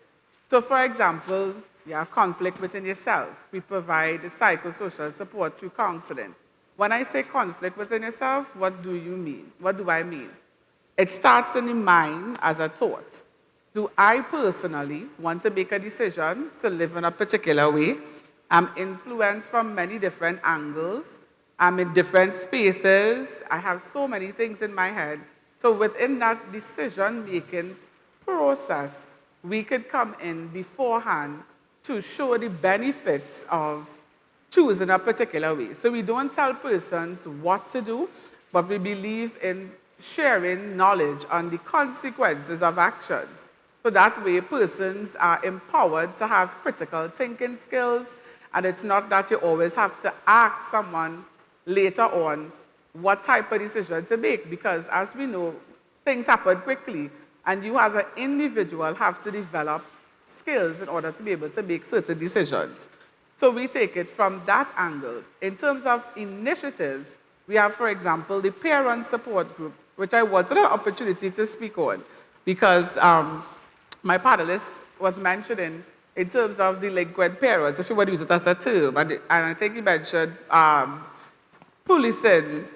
So for example, you have conflict within yourself. We provide psychosocial support through counseling. When I say conflict within yourself, what do you mean? What do I mean? It starts in the mind as a thought. Do I personally want to make a decision to live in a particular way? I'm influenced from many different angles. I'm in different spaces. I have so many things in my head. So within that decision-making process, we could come in beforehand to show the benefits of choosing a particular way. So we don't tell persons what to do, but we believe in sharing knowledge on the consequences of actions. So that way persons are empowered to have critical thinking skills, and it's not that you always have to ask someone later on what type of decision to make, because as we know, things happen quickly, and you as an individual have to develop skills in order to be able to make certain decisions. So we take it from that angle. In terms of initiatives, we have, for example, the parent support group, which I wanted an opportunity to speak on, because my panelist was mentioning in terms of delinquent parents, if you want to use it as a term, and I think he mentioned policing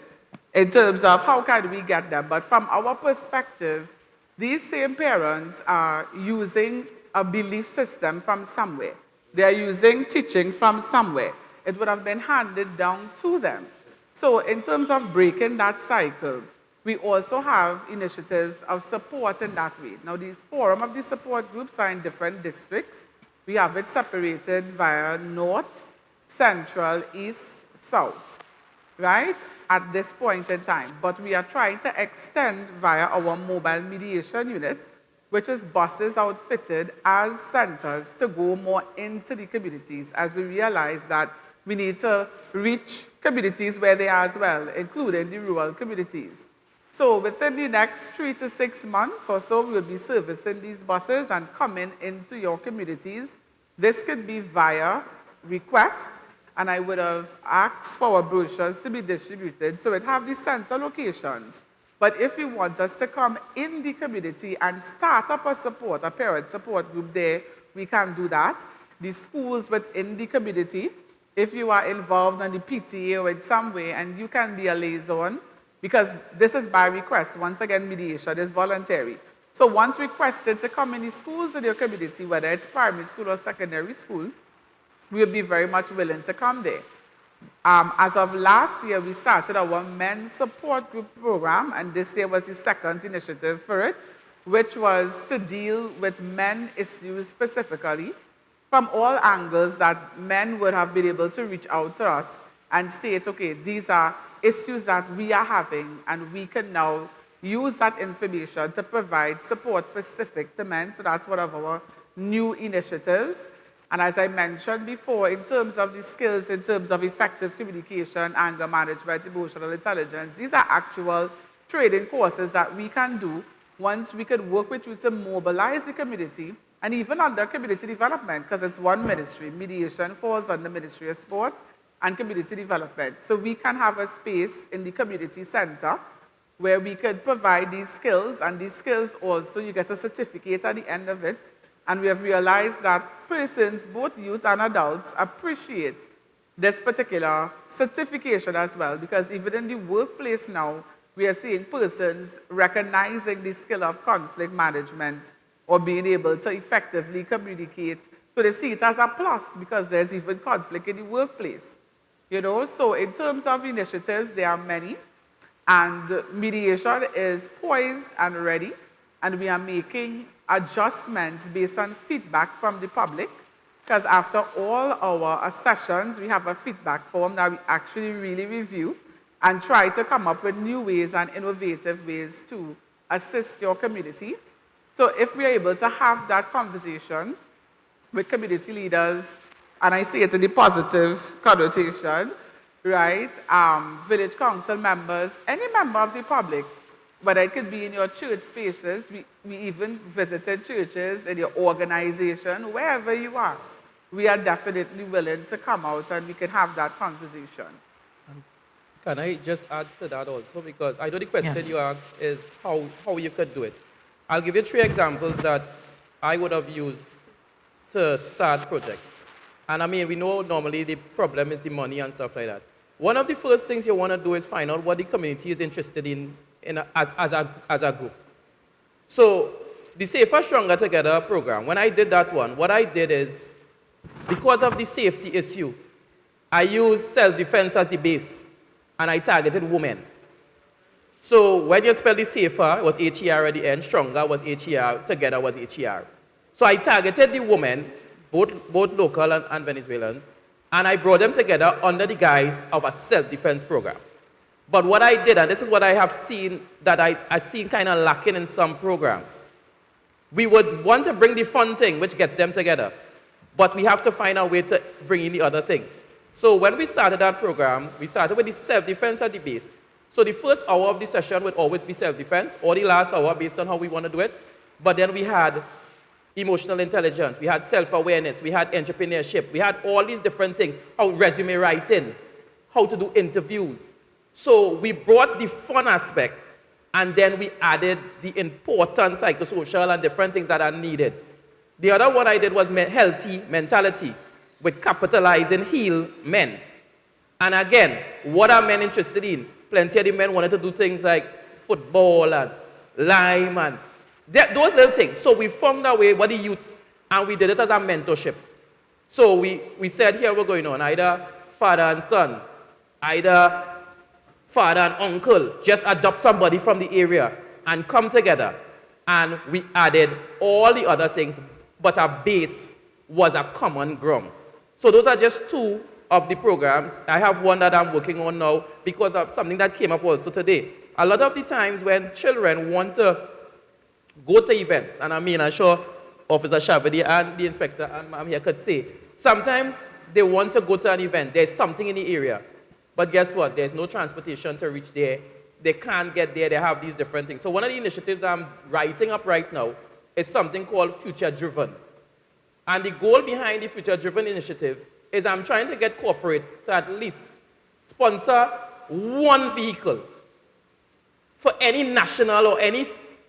in terms of how can we get them. But from our perspective, these same parents are using a belief system from somewhere. They are using teaching from somewhere. It would have been handed down to them. So in terms of breaking that cycle, we also have initiatives of support in that way. Now, the forum of the support groups are in different districts. We have it separated via north, central, east, south, right, at this point in time. But we are trying to extend via our mobile mediation unit, which is buses outfitted as centers to go more into the communities, as we realize that we need to reach communities where they are as well, including the rural communities. So within the next 3 to 6 months or so, we'll be servicing these buses and coming into your communities. This could be via request, and I would have asked for our brochures to be distributed so it have the center locations. But if you want us to come in the community and start up a parent support group there, we can do that. The schools within the community, if you are involved in the PTA or in some way, and you can be a liaison, because this is by request. Once again, mediation is voluntary. So once requested to come in the schools in your community, whether it's primary school or secondary school, we'll be very much willing to come there. As of last year, we started our men's support group program, and this year was the second initiative for it, which was to deal with men issues specifically from all angles that men would have been able to reach out to us and state, okay, these are issues that we are having, and we can now use that information to provide support specific to men. So that's one of our new initiatives. And as I mentioned before, in terms of the skills, in terms of effective communication, anger management, emotional intelligence, these are actual training courses that we can do once we could work with you to mobilize the community, and even under community development, because it's one ministry. Mediation falls under Ministry of Sport and Community Development. So we can have a space in the community center where we could provide these skills, and these skills also, you get a certificate at the end of it. And we have realized that persons, both youth and adults, appreciate this particular certification as well, because even in the workplace now, we are seeing persons recognizing the skill of conflict management or being able to effectively communicate So they see it as a plus because there's even conflict in the workplace. So in terms of initiatives, there are many. And mediation is poised and ready. And we are making adjustments based on feedback from the public. Because after all our sessions, we have a feedback form that we actually really review and try to come up with new ways and innovative ways to assist your community. So if we are able to have that conversation with community leaders, and I say it in the positive connotation, right? Village council members, any member of the public, but it could be in your church spaces. We even visited churches, in your organization, wherever you are. We are definitely willing to come out and we can have that conversation. Can I just add to that also? Because I know the question Yes. you asked is how you could do it. I'll give you 3 examples that I would have used to start projects. And I mean, we know normally the problem is the money and stuff like that. One of the first things you want to do is find out what the community is interested in as a group. So the Safer Stronger Together program, when I did that one, what I did is, because of the safety issue, I used self-defense as the base, and I targeted women. So when you spell the safer, it was H-E-R at the end, stronger was H-E-R, together was H-E-R. So I targeted the women, both local and Venezuelans, and I brought them together under the guise of a self-defense program. But what I did, and this is what I have seen that I've seen kind of lacking in some programs, we would want to bring the fun thing, which gets them together, but we have to find a way to bring in the other things. So when we started that program, we started with the self-defense at the base. So the first hour of the session would always be self-defense, or the last hour based on how we want to do it. But then we had emotional intelligence, we had self-awareness, we had entrepreneurship, we had all these different things, how resume writing, how to do interviews. So we brought the fun aspect, and then we added the important psychosocial and different things that are needed. The other one I did was healthy mentality, with capitalizing heal men. And again, what are men interested in? Plenty of the men wanted to do things like football and lime and those little things. So we found our way, what the youths, and we did it as a mentorship. So we said, here we're going on, either father and son, either father and uncle, just adopt somebody from the area and come together. And we added all the other things, but our base was a common ground. So those are just 2 of the programs. I have one that I'm working on now because of something that came up also today. A lot of the times when children want to go to events, and I mean, I'm sure Officer Shabadi and the inspector I'm here could say, sometimes they want to go to an event, there's something in the area, but guess what? There's no transportation to reach there. They can't get there, they have these different things. So one of the initiatives I'm writing up right now is something called Future Driven. And the goal behind the Future Driven initiative is I'm trying to get corporate to at least sponsor 1 vehicle for any national or any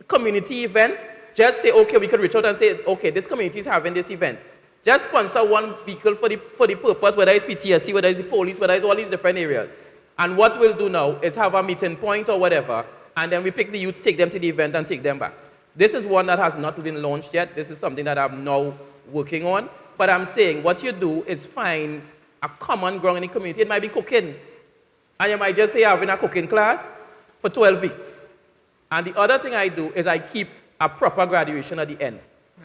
community event. Just say, okay, we could reach out and say, okay, this community is having this event. Just sponsor 1 vehicle for the purpose, whether it's PTSC, whether it's the police, whether it's all these different areas. And what we'll do now is have a meeting point or whatever, and then we pick the youths, take them to the event, and take them back. This is one that has not been launched yet. This is something that I'm now working on. But I'm saying what you do is find a common ground in the community. It might be cooking. And you might just say having a cooking class for 12 weeks. And the other thing I do is I keep a proper graduation at the end,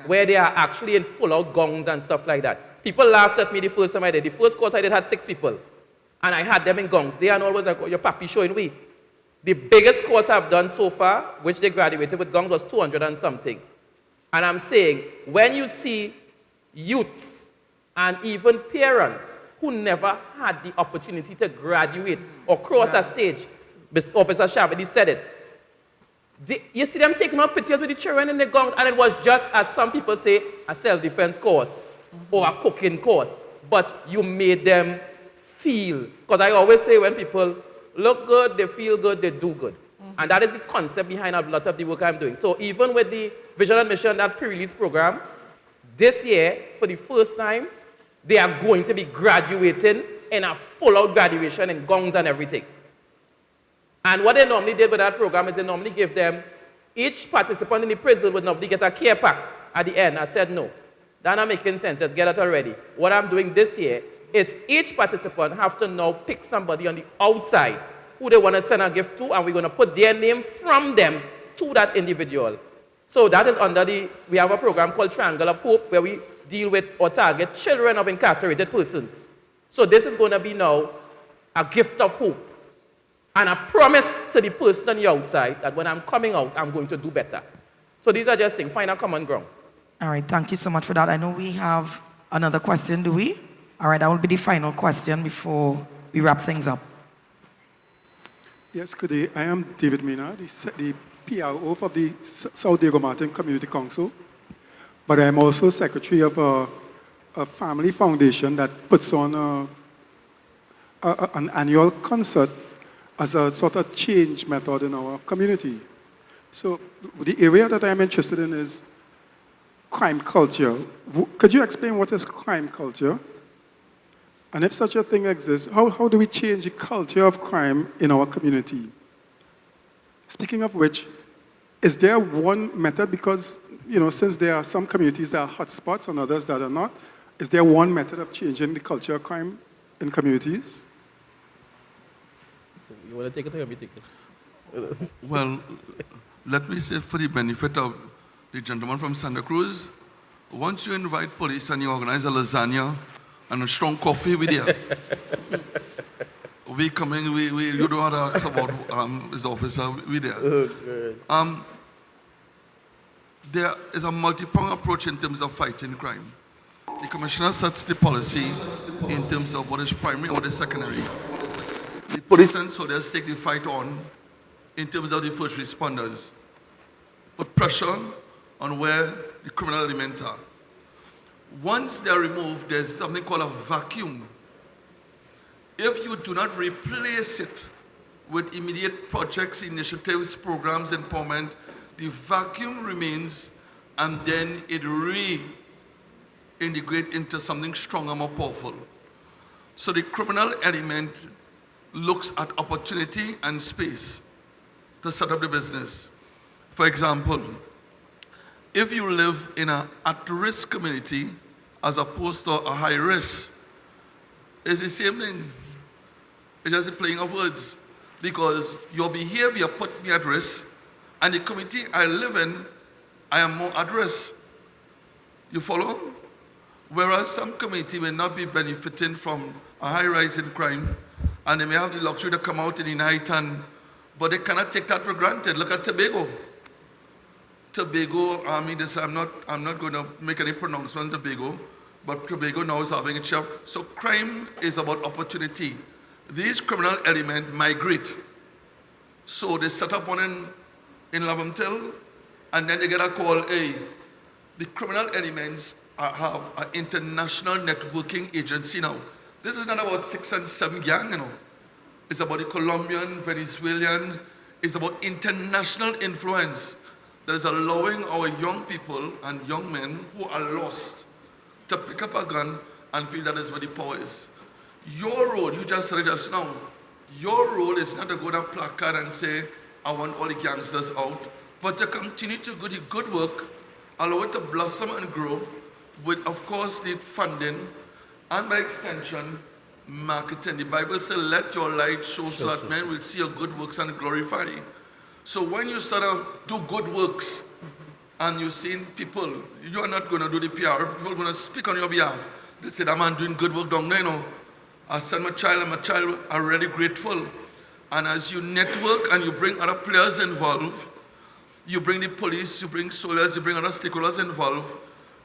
where they are actually in full-out gongs and stuff like that. People laughed at me the first time I did. The first course I did had 6 people. And I had them in gongs. They are always like, oh, your papi showing me. The biggest course I've done so far, which they graduated with gongs, was 200 and something. And I'm saying, when you see youths and even parents who never had the opportunity to graduate or cross a stage, Officer Shabadi said it, you see them taking up pictures with the children in the gongs, and it was just, as some people say, a self-defense course or a cooking course. But you made them feel, because I always say when people look good, they feel good, they do good. And that is the concept behind a lot of the work I'm doing. So even with the Vision and Mission, that pre-release program, this year, for the first time, they are going to be graduating in a full-out graduation in gongs and everything. And what they normally did with that program is they normally give them, each participant in the prison would normally get a care pack at the end. I said no. That not making sense. Let's get it already. What I'm doing this year is each participant have to now pick somebody on the outside who they want to send a gift to, and we're going to put their name from them to that individual. So that is under we have a program called Triangle of Hope where we deal with or target children of incarcerated persons. So this is going to be now a gift of hope and a promise to the person on the outside that when I'm coming out, I'm going to do better. So these are just things, find a common ground. All right, thank you so much for that. I know we have another question, do we? All right, that will be the final question before we wrap things up. Yes, good day. I am David Maynard, the PRO of the South Diego Martin Community Council, but I am also secretary of a family foundation that puts on an annual concert as a sort of change method in our community. So the area that I am interested in is crime culture. Could you explain what is crime culture? And if such a thing exists, how do we change the culture of crime in our community? Speaking of which, is there one method? Because, since there are some communities that are hotspots and others that are not, is there one method of changing the culture of crime in communities? You want to take it or let me take it? Well, let me say for the benefit of the gentleman from Santa Cruz, once you invite police and you organize a lasagna and a strong coffee with you, we coming, you don't have to ask about his officer, we there. There is a multi-pronged approach in terms of fighting crime. The commissioner sets the policy in terms of what is primary and what is secondary. The police and soldiers take the fight on in terms of the first responders. Put pressure on where the criminal elements are. Once they're removed, there's something called a vacuum. If you do not replace it with immediate projects, initiatives, programs, empowerment, the vacuum remains, and then it reintegrates into something stronger, more powerful. So the criminal element looks at opportunity and space to set up the business. For example, if you live in an at-risk community as opposed to a high-risk, it's the same thing. It's just a playing of words. Because your behavior put me at risk, and the community I live in, I am more at risk. You follow? Whereas some community may not be benefiting from a high rise in crime, and they may have the luxury to come out in the night, but they cannot take that for granted. Look at Tobago. Tobago, I'm not going to make any pronouncement on Tobago, but Tobago now is having a job. So crime is about opportunity. These criminal elements migrate. So they set up one in Laventille, and then they get a call, hey, the criminal elements have an international networking agency now. This is not about 6 and 7 gang, It's about the Colombian, Venezuelan, it's about international influence that is allowing our young people and young men who are lost to pick up a gun and feel that is where the power is. Your role, you just said it just now, your role is not to go to a placard and say, I want all the gangsters out, but to continue to do the good work, allow it to blossom and grow with, of course, the funding and by extension, marketing. The Bible says, let your light show so that men will see your good works and glorify you. So when you sort of do good works and you're seeing people, you're not going to do the PR, people are going to speak on your behalf. They say, that man doing good work down there, I send my child and my child are really grateful. And as you network and you bring other players involved, you bring the police, you bring soldiers, you bring other stakeholders involved,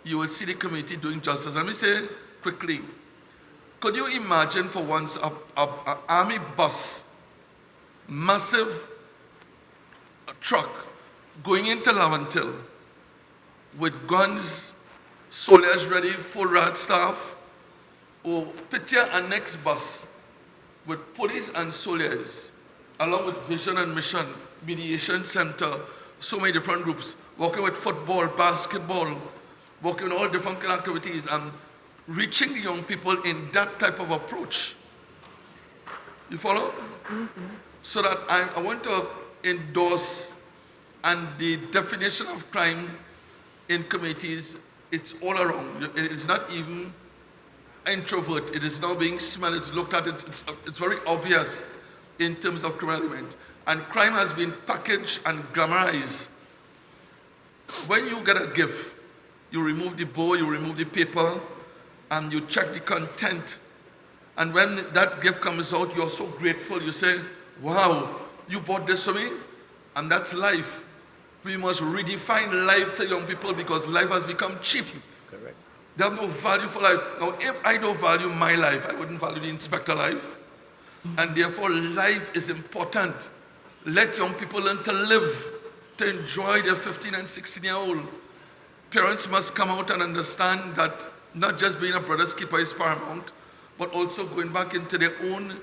you will see the community doing justice. Let me say quickly, could you imagine for once an army bus, massive truck, going into Laventille with guns, soldiers ready, full rad staff, or picture a next bus with police and soldiers, along with vision and mission, mediation center, so many different groups, working with football, basketball, working on all different kind of activities and reaching the young people in that type of approach. You follow? Mm-hmm. So that I want to endorse and the definition of crime in communities it's all around. It is not even introvert. It is now being smelled, it's looked at, it's very obvious in terms of criminal element. And crime has been packaged and glamorized. When you get a gift, you remove the bow, you remove the paper, and you check the content. And when that gift comes out, you're so grateful. You say, wow, you bought this for me? And that's life. We must redefine life to young people because life has become cheap. Correct. They have no value for life. Now, if I don't value my life, I wouldn't value the inspector life. And therefore, life is important. Let young people learn to live, to enjoy their 15 and 16-year-old. Parents must come out and understand that not just being a brother's keeper is paramount, but also going back into their own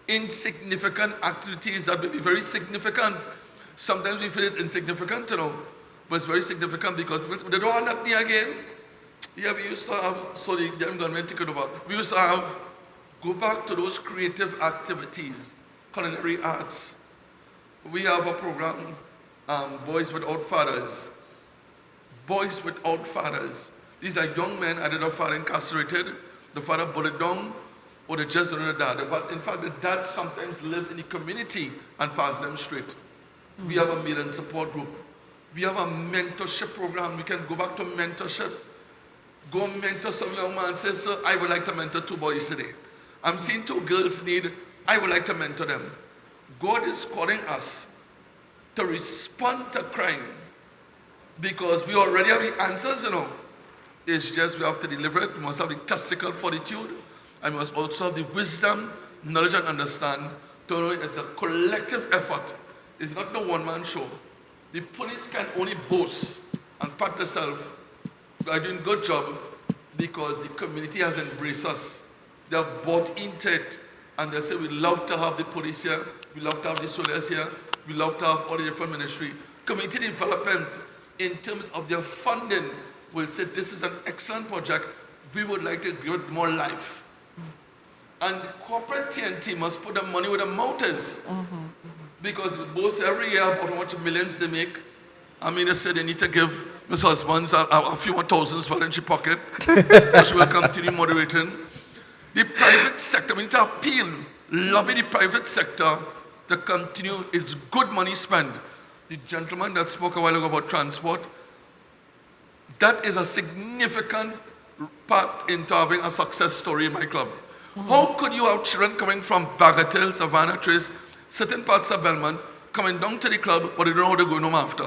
insignificant activities that may be very significant. Sometimes we feel it's insignificant, but it's very significant because they don't have nothing again. Yeah, we used to have, sorry, I'm going to take it over. We used to have, go back to those creative activities, culinary arts. We have a program, Boys Without Fathers. Boys Without Fathers. These are young men, either the father incarcerated, the father bullied down, or they just don't know the dad. But in fact, the dad sometimes live in the community and pass them straight. We have a meal and support group. We have a mentorship program. We can go back to mentorship. Go mentor some young man, say, sir, I would like to mentor 2 boys today. I'm seeing 2 girls need, I would like to mentor them. God is calling us to respond to crime because we already have the answers, It's just we have to deliver it. We must have the testicle fortitude and we must also have the wisdom, knowledge, and understand to know it's a collective effort. It's not a one-man show. The police can only boast and pat themselves. We are doing a good job because the community has embraced us. They have bought into it and they say, we love to have the police here, we love to have the soldiers here, we love to have all the different ministry. Community development in terms of their funding will say this is an excellent project, we would like to give it more life. And corporate TNT must put the money where the mouth is. Because both every year about how much millions they make. I mean, they say they need to give Ms. Husbands a few more thousands for in she pocket. But she will continue moderating. The private sector, we need to appeal, lobby the private sector to continue its good money spent. The gentleman that spoke a while ago about transport, that is a significant part into having a success story in my club. How could you have children coming from Bagatelle, Savannah, Trace, certain parts of Belmont, coming down to the club, but they don't know how to go home after?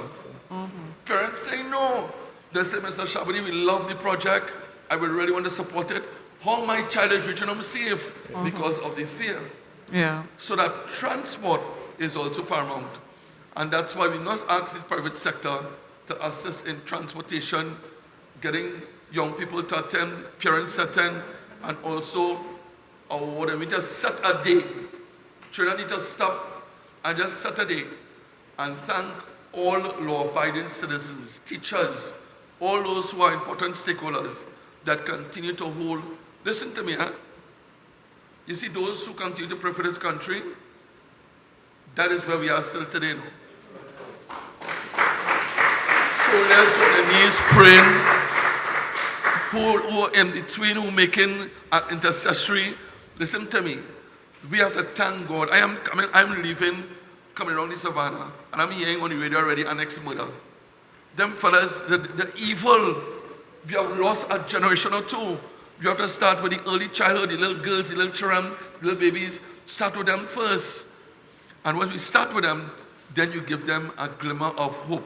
Parents say no. They say, Mr. Shabadi, we love the project. I would really want to support it. How my child is reaching home safe because of the fear. Yeah. So that transport is also paramount. And that's why we must ask the private sector to assist in transportation, getting young people to attend, parents to attend, and also award them. We just set a day. Children need to stop and just set a day and thank all law-abiding citizens, teachers, all those who are important stakeholders that continue to hold. Listen to me, You see those who continue to pray for this country, that is where we are still today. Soldiers on their knees praying, who are in between, who making an intercessory. Listen to me. We have to thank God. I'm leaving, coming around the Savannah, and I'm hearing on the radio already an ex-murder. Them fellas, the evil, we have lost a generation or two. You have to start with the early childhood, the little girls, the little children, the little babies. Start with them first. And when we start with them, then you give them a glimmer of hope.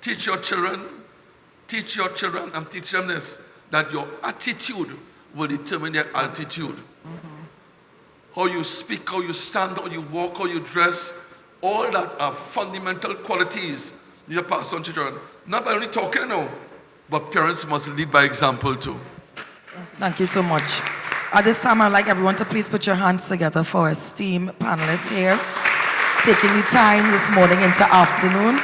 Teach your children, and teach them this, that your attitude will determine their altitude. How you speak, how you stand, how you walk, how you dress, all that are fundamental qualities you pass on to children. Not by only talking, but parents must lead by example too. Thank you so much. At this time, I'd like everyone to please put your hands together for our esteemed panelists here, taking the time this morning into afternoon.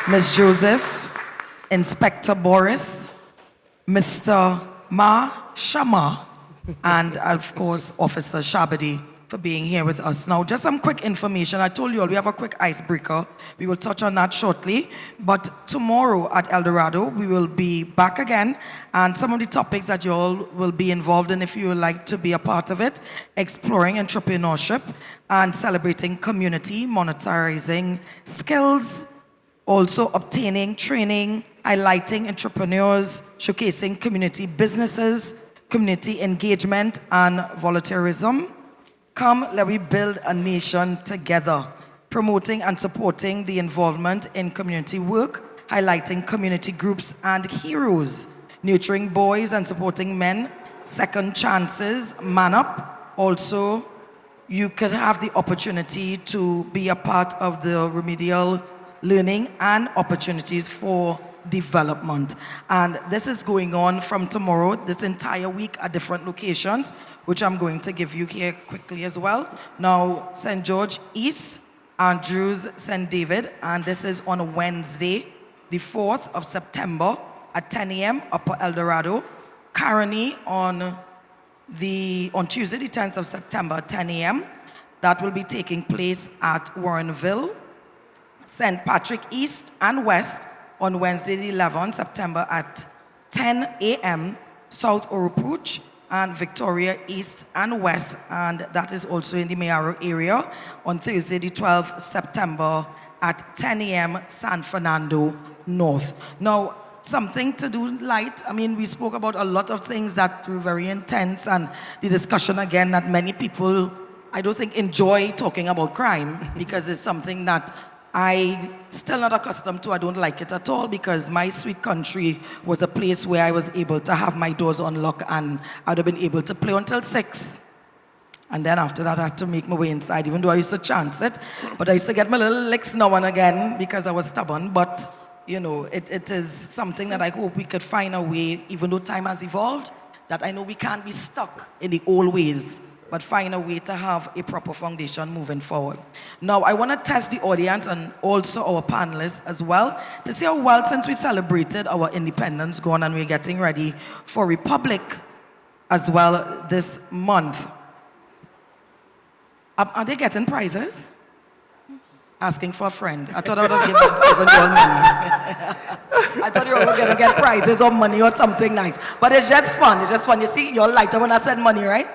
Ms. Joseph, Inspector Boris, Mr. Ma Shama, and of course, Officer Shabadi for being here with us. Now, just some quick information. I told you all we have a quick icebreaker. We will touch on that shortly. But tomorrow at El Dorado, we will be back again. And some of the topics that you all will be involved in, if you would like to be a part of it, exploring entrepreneurship and celebrating community, monetizing skills, also obtaining training, highlighting entrepreneurs, showcasing community businesses, community engagement, and volunteerism. Come, let we build a nation together, promoting and supporting the involvement in community work, highlighting community groups and heroes, nurturing boys and supporting men, second chances, man up. Also, you could have the opportunity to be a part of the remedial learning and opportunities for development. And this is going on from tomorrow, this entire week at different locations, which I'm going to give you here quickly as well. Now, St. George East, Andrews, St. David, and this is on Wednesday, the 4th of September at 10 a.m. Upper El Dorado. Caroni on Tuesday, the 10th of September at 10 a.m. That will be taking place at Warrenville. St. Patrick East and West on Wednesday, the 11th September at 10 a.m. South Oropouche and Victoria East and West, and that is also in the Mayaro area on Thursday, the 12th September at 10 a.m. San Fernando North. Now, something to do light. I mean, we spoke about a lot of things that were very intense, and the discussion again that many people, I don't think, enjoy talking about crime because it's something that I still not accustomed to. I don't like it at all because my sweet country was a place where I was able to have my doors unlocked and I'd have been able to play until 6. And then after that, I had to make my way inside, even though I used to chance it. But I used to get my little licks now and again because I was stubborn. But, you know, it is something that I hope we could find a way, even though time has evolved, that I know we can't be stuck in the old ways, but find a way to have a proper foundation moving forward. Now, I want to test the audience and also our panelists as well to see how well, since we celebrated our independence gone and we're getting ready for Republic as well this month. Are they getting prizes? Asking for a friend. I thought I would have given you all money. I thought you were going to get prizes or money or something nice. But it's just fun. It's just fun. You see, you're lighter when I said money, right?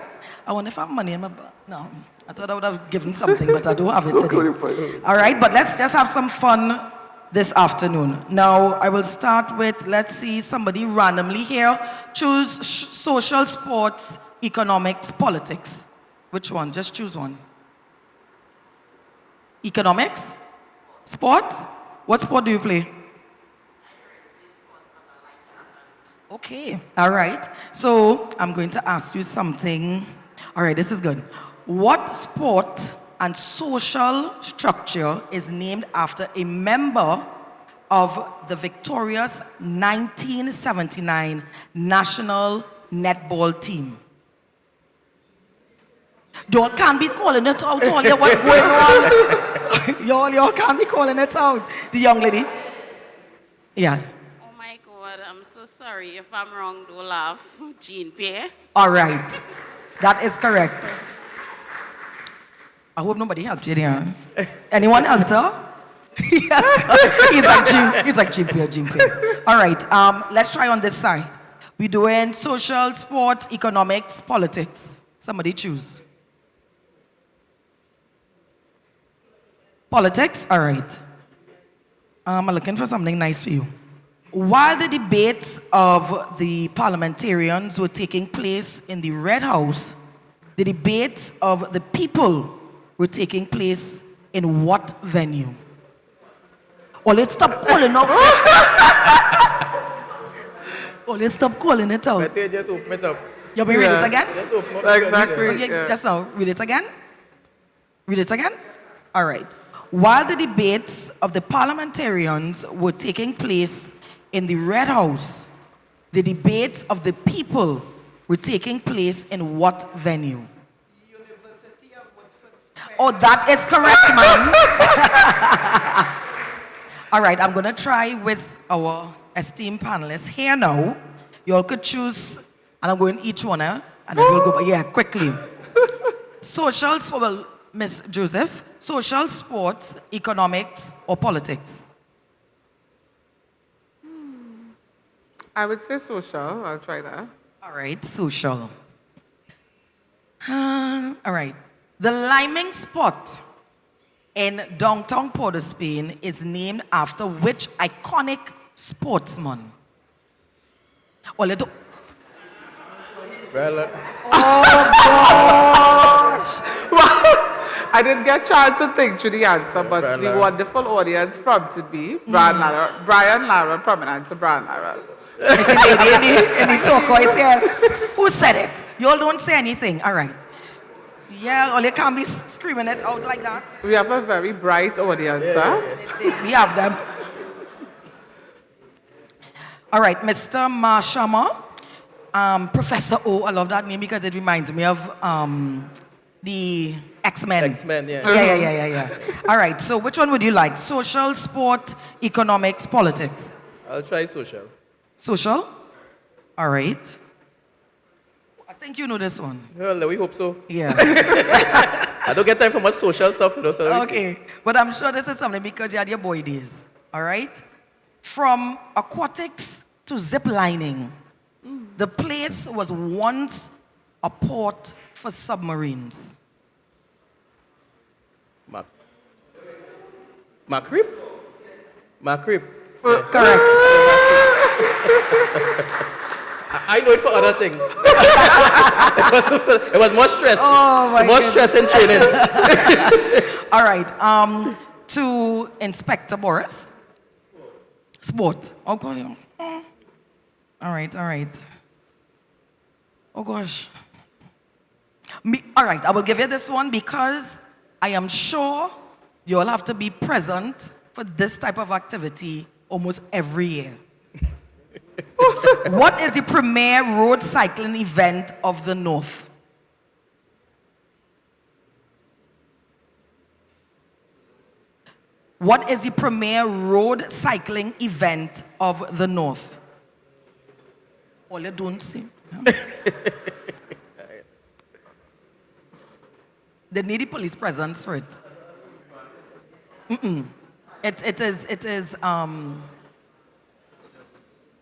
I wonder if I have money in my bag. No, I thought I would have given something, but I don't have it today. All right, but let's just have some fun this afternoon. Now, I will start with, let's see, somebody randomly here. Choose social, sports, economics, politics. Which one? Just choose one. Economics? Sports? What sport do you play? Okay, all right. So I'm going to ask you something. All right, this is good. What sport and social structure is named after a member of the victorious 1979 national netball team? Y'all can't be calling it out, all you what's going on. y'all can't be calling it out. The young lady. Yeah. Oh my God, I'm so sorry. If I'm wrong, don't laugh. Jean Pierre. All right. That is correct. I hope nobody helped you there. Anyone helped her? He's like Jean Pierre. All right, let's try on this side. We're doing social, sports, economics, politics. Somebody choose. Politics? All right. I'm looking for something nice for you. While the debates of the parliamentarians were taking place in the Red House, the debates of the people were taking place in what venue? Oh, let's stop calling out. Oh, let's stop calling it out. Just open it up. You want me to read it again? Just open up. Like that quick, Okay, yeah. just now, read it again. Read it again? All right. While the debates of the parliamentarians were taking place in the Red House, the debates of the people were taking place in what venue? University of Woodford. Oh, that is correct, ma'am. All right, I'm going to try with our esteemed panelists here now. You all could choose, and I'm going each one, and then we'll go, yeah, quickly. Well, Miss Joseph, social, sports, economics, or politics? I would say social. I'll try that. All right, social. All right. The Liming Spot in downtown Port of Spain is named after which iconic sportsman? Well, I didn't get a chance to think through the answer, but the wonderful audience prompted me. Brian Lara, prominent to Brian Lara. Any turquoise here? Who said it? You all don't say anything. All right. Yeah, all you can't be screaming it out like that. We have a very bright audience, huh? We have them. All right, Mr. Marshama, Professor O. I love that name because it reminds me of the X-Men. X-Men, yeah. Yeah. All right, so which one would you like? Social, sport, economics, politics? I'll try social. Social? All right. I think you know this one. Well, we hope so. Yeah. I don't get time for much social stuff, you know. So Okay, but I'm sure this is something because you had your boy days. All right? From aquatics to zip lining, the place was once a port for submarines. Macrib? Macrib. Correct. I know it for other things. it was more stress. Oh, my More stress in training. All right. To Inspector Boris. Sport. Oh, God. All right. Oh, gosh. All right, I will give you this one because I am sure you all have to be present for this type of activity almost every year. What is the premier road cycling event of the North? What is the premier road cycling event of the North? All you don't see. They need the police presence for it. It is,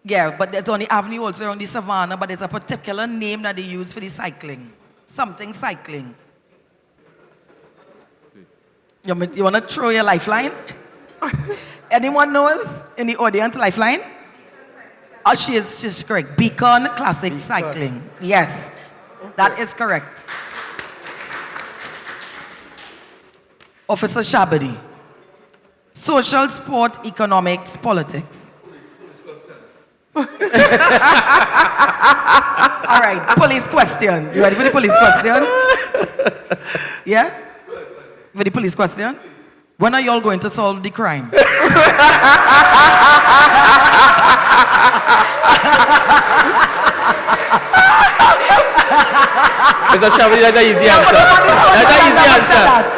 yeah, but it's on the avenue also on the Savannah, but it's a particular name that they use for the cycling. Something cycling. You want to throw your lifeline? Anyone knows in the audience lifeline? Oh, she's correct. Beacon Classic Cycling. Yes, that is correct. Officer Shabadi. Social, sport, economics, politics. All right, police question. You ready for the police question? Yeah? For the police question? When are you all going to solve the crime? Mr. Shabadi, that's an easy answer. That's an easy answer.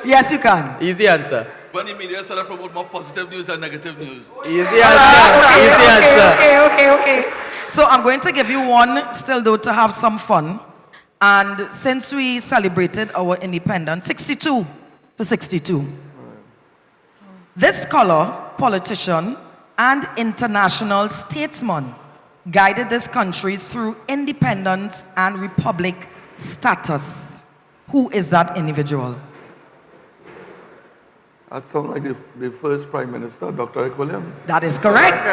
Yes, you can. Easy answer. When the media started promote more positive news than negative news. Easy answer. Easy answer. Okay. So I'm going to give you one still though to have some fun. And since we celebrated our independence, 62 to 62, this scholar, politician, and international statesman guided this country through independence and republic status. Who is that individual? That sounds like the first Prime Minister, Dr. Rick Williams. That is correct.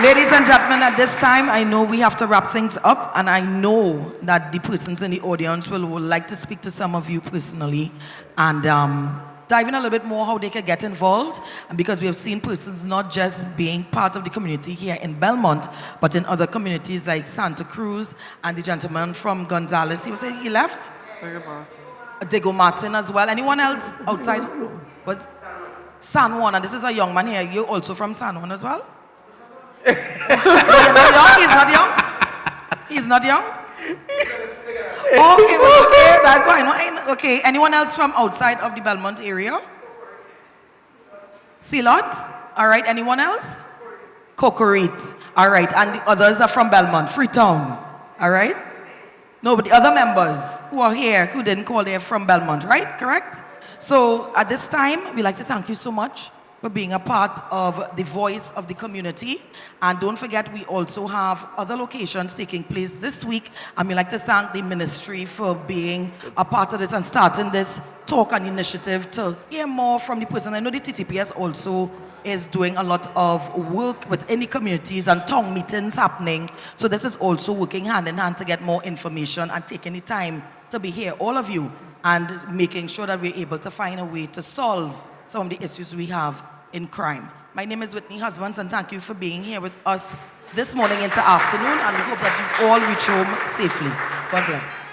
Ladies and gentlemen, at this time, I know we have to wrap things up, and I know that the persons in the audience would like to speak to some of you personally and dive in a little bit more how they can get involved. And because we have seen persons not just being part of the community here in Belmont, but in other communities like Santa Cruz and the gentleman from Gonzales. He was saying he left? Diego Martin as well. Anyone else outside? Was San Juan, and this is a young man here. You're also from San Juan as well? You're not young? He's not young? He's not young? Okay, that's fine. Okay, anyone else from outside of the Belmont area? Silot? All right, anyone else? Cocorite. All right, and the others are from Belmont, Freetown. All right? No, but the other members who are here, who didn't call, they're from Belmont, right? Correct? So at this time, we'd like to thank you so much for being a part of the voice of the community. And don't forget, we also have other locations taking place this week. And we'd like to thank the ministry for being a part of this and starting this talk and initiative to hear more from the person. I know the TTPS also is doing a lot of work within the communities and town meetings happening. So this is also working hand in hand to get more information and taking the time to be here, all of you, and making sure that we're able to find a way to solve some of the issues we have in crime. My name is Whitney Husbands, and thank you for being here with us this morning into afternoon, and we hope that you all reach home safely. God bless.